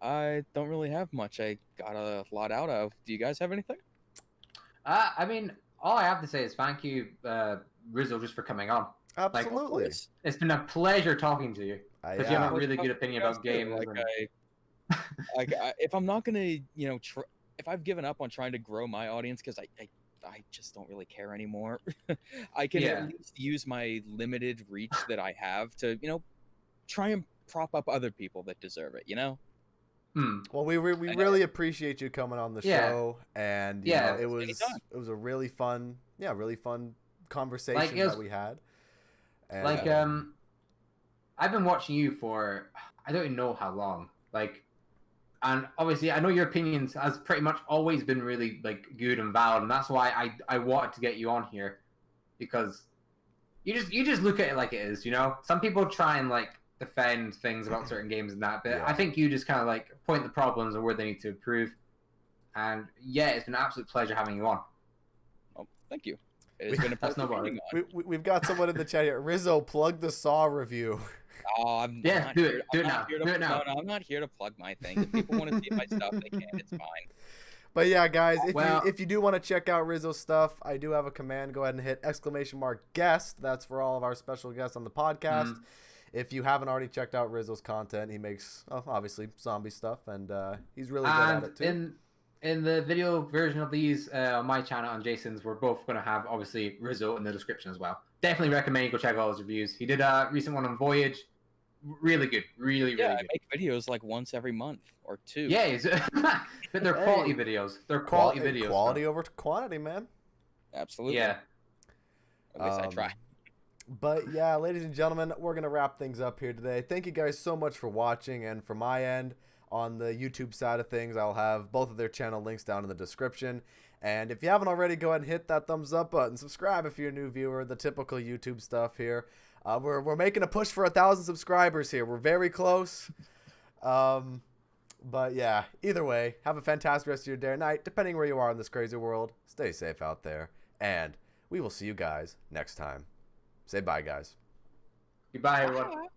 Speaker 3: I don't really have much. I got a lot out of. Do you guys have anything?
Speaker 2: I mean, all I have to say is thank you, Rizzo, just for coming on.
Speaker 1: Absolutely.
Speaker 2: It's been a pleasure talking to you because you have a really good opinion about games.
Speaker 3: If I'm not gonna, if I've given up on trying to grow my audience because I just don't really care anymore, I can at least use my limited reach that I have to, try and prop up other people that deserve it,
Speaker 1: Well, we really appreciate you coming on the show, and you know, it was a really fun conversation that we had. And,
Speaker 2: I've been watching you for I don't even know how long, and obviously I know your opinions has pretty much always been really good and valid, and that's why I wanted to get you on here, because you just look at it like it is, Some people try and defend things about certain games and that, but I think you just kind of point the problems and where they need to improve. And it's been an absolute pleasure having you on.
Speaker 3: Oh, thank you. It's been a pleasure.
Speaker 1: We've got someone in the chat here. Rizzo, plug the Saw review.
Speaker 3: Oh,
Speaker 2: do it now.
Speaker 3: No, I'm not here to plug my thing. If people want to see my stuff, they can. It's fine.
Speaker 1: But yeah, guys, if you do want to check out Rizzo's stuff, I do have a command. Go ahead and hit !guest. That's for all of our special guests on the podcast. If you haven't already checked out Rizzo's content, he makes obviously zombie stuff, and he's really good at it too.
Speaker 2: In the video version of these on my channel and Jason's, we're both going to have obviously Rizzo in the description as well. Definitely recommend you go check out his reviews. He did a recent one on Voyage. Really good. Really good.
Speaker 3: I make videos once every month or two.
Speaker 2: Yeah, but they're quality videos. They're quality videos.
Speaker 1: Quality over quantity, man.
Speaker 3: Absolutely.
Speaker 2: Yeah.
Speaker 3: At least I try.
Speaker 1: But yeah, ladies and gentlemen, we're going to wrap things up here today. Thank you guys so much for watching. And from my end, on the YouTube side of things, I'll have both of their channel links down in the description. And if you haven't already, go ahead and hit that thumbs up button. Subscribe if you're a new viewer, the typical YouTube stuff here. We're making a push for 1,000 subscribers here. We're very close. But yeah, either way, have a fantastic rest of your day or night, depending where you are in this crazy world. Stay safe out there. And we will see you guys next time. Say bye, guys.
Speaker 2: Goodbye, everyone.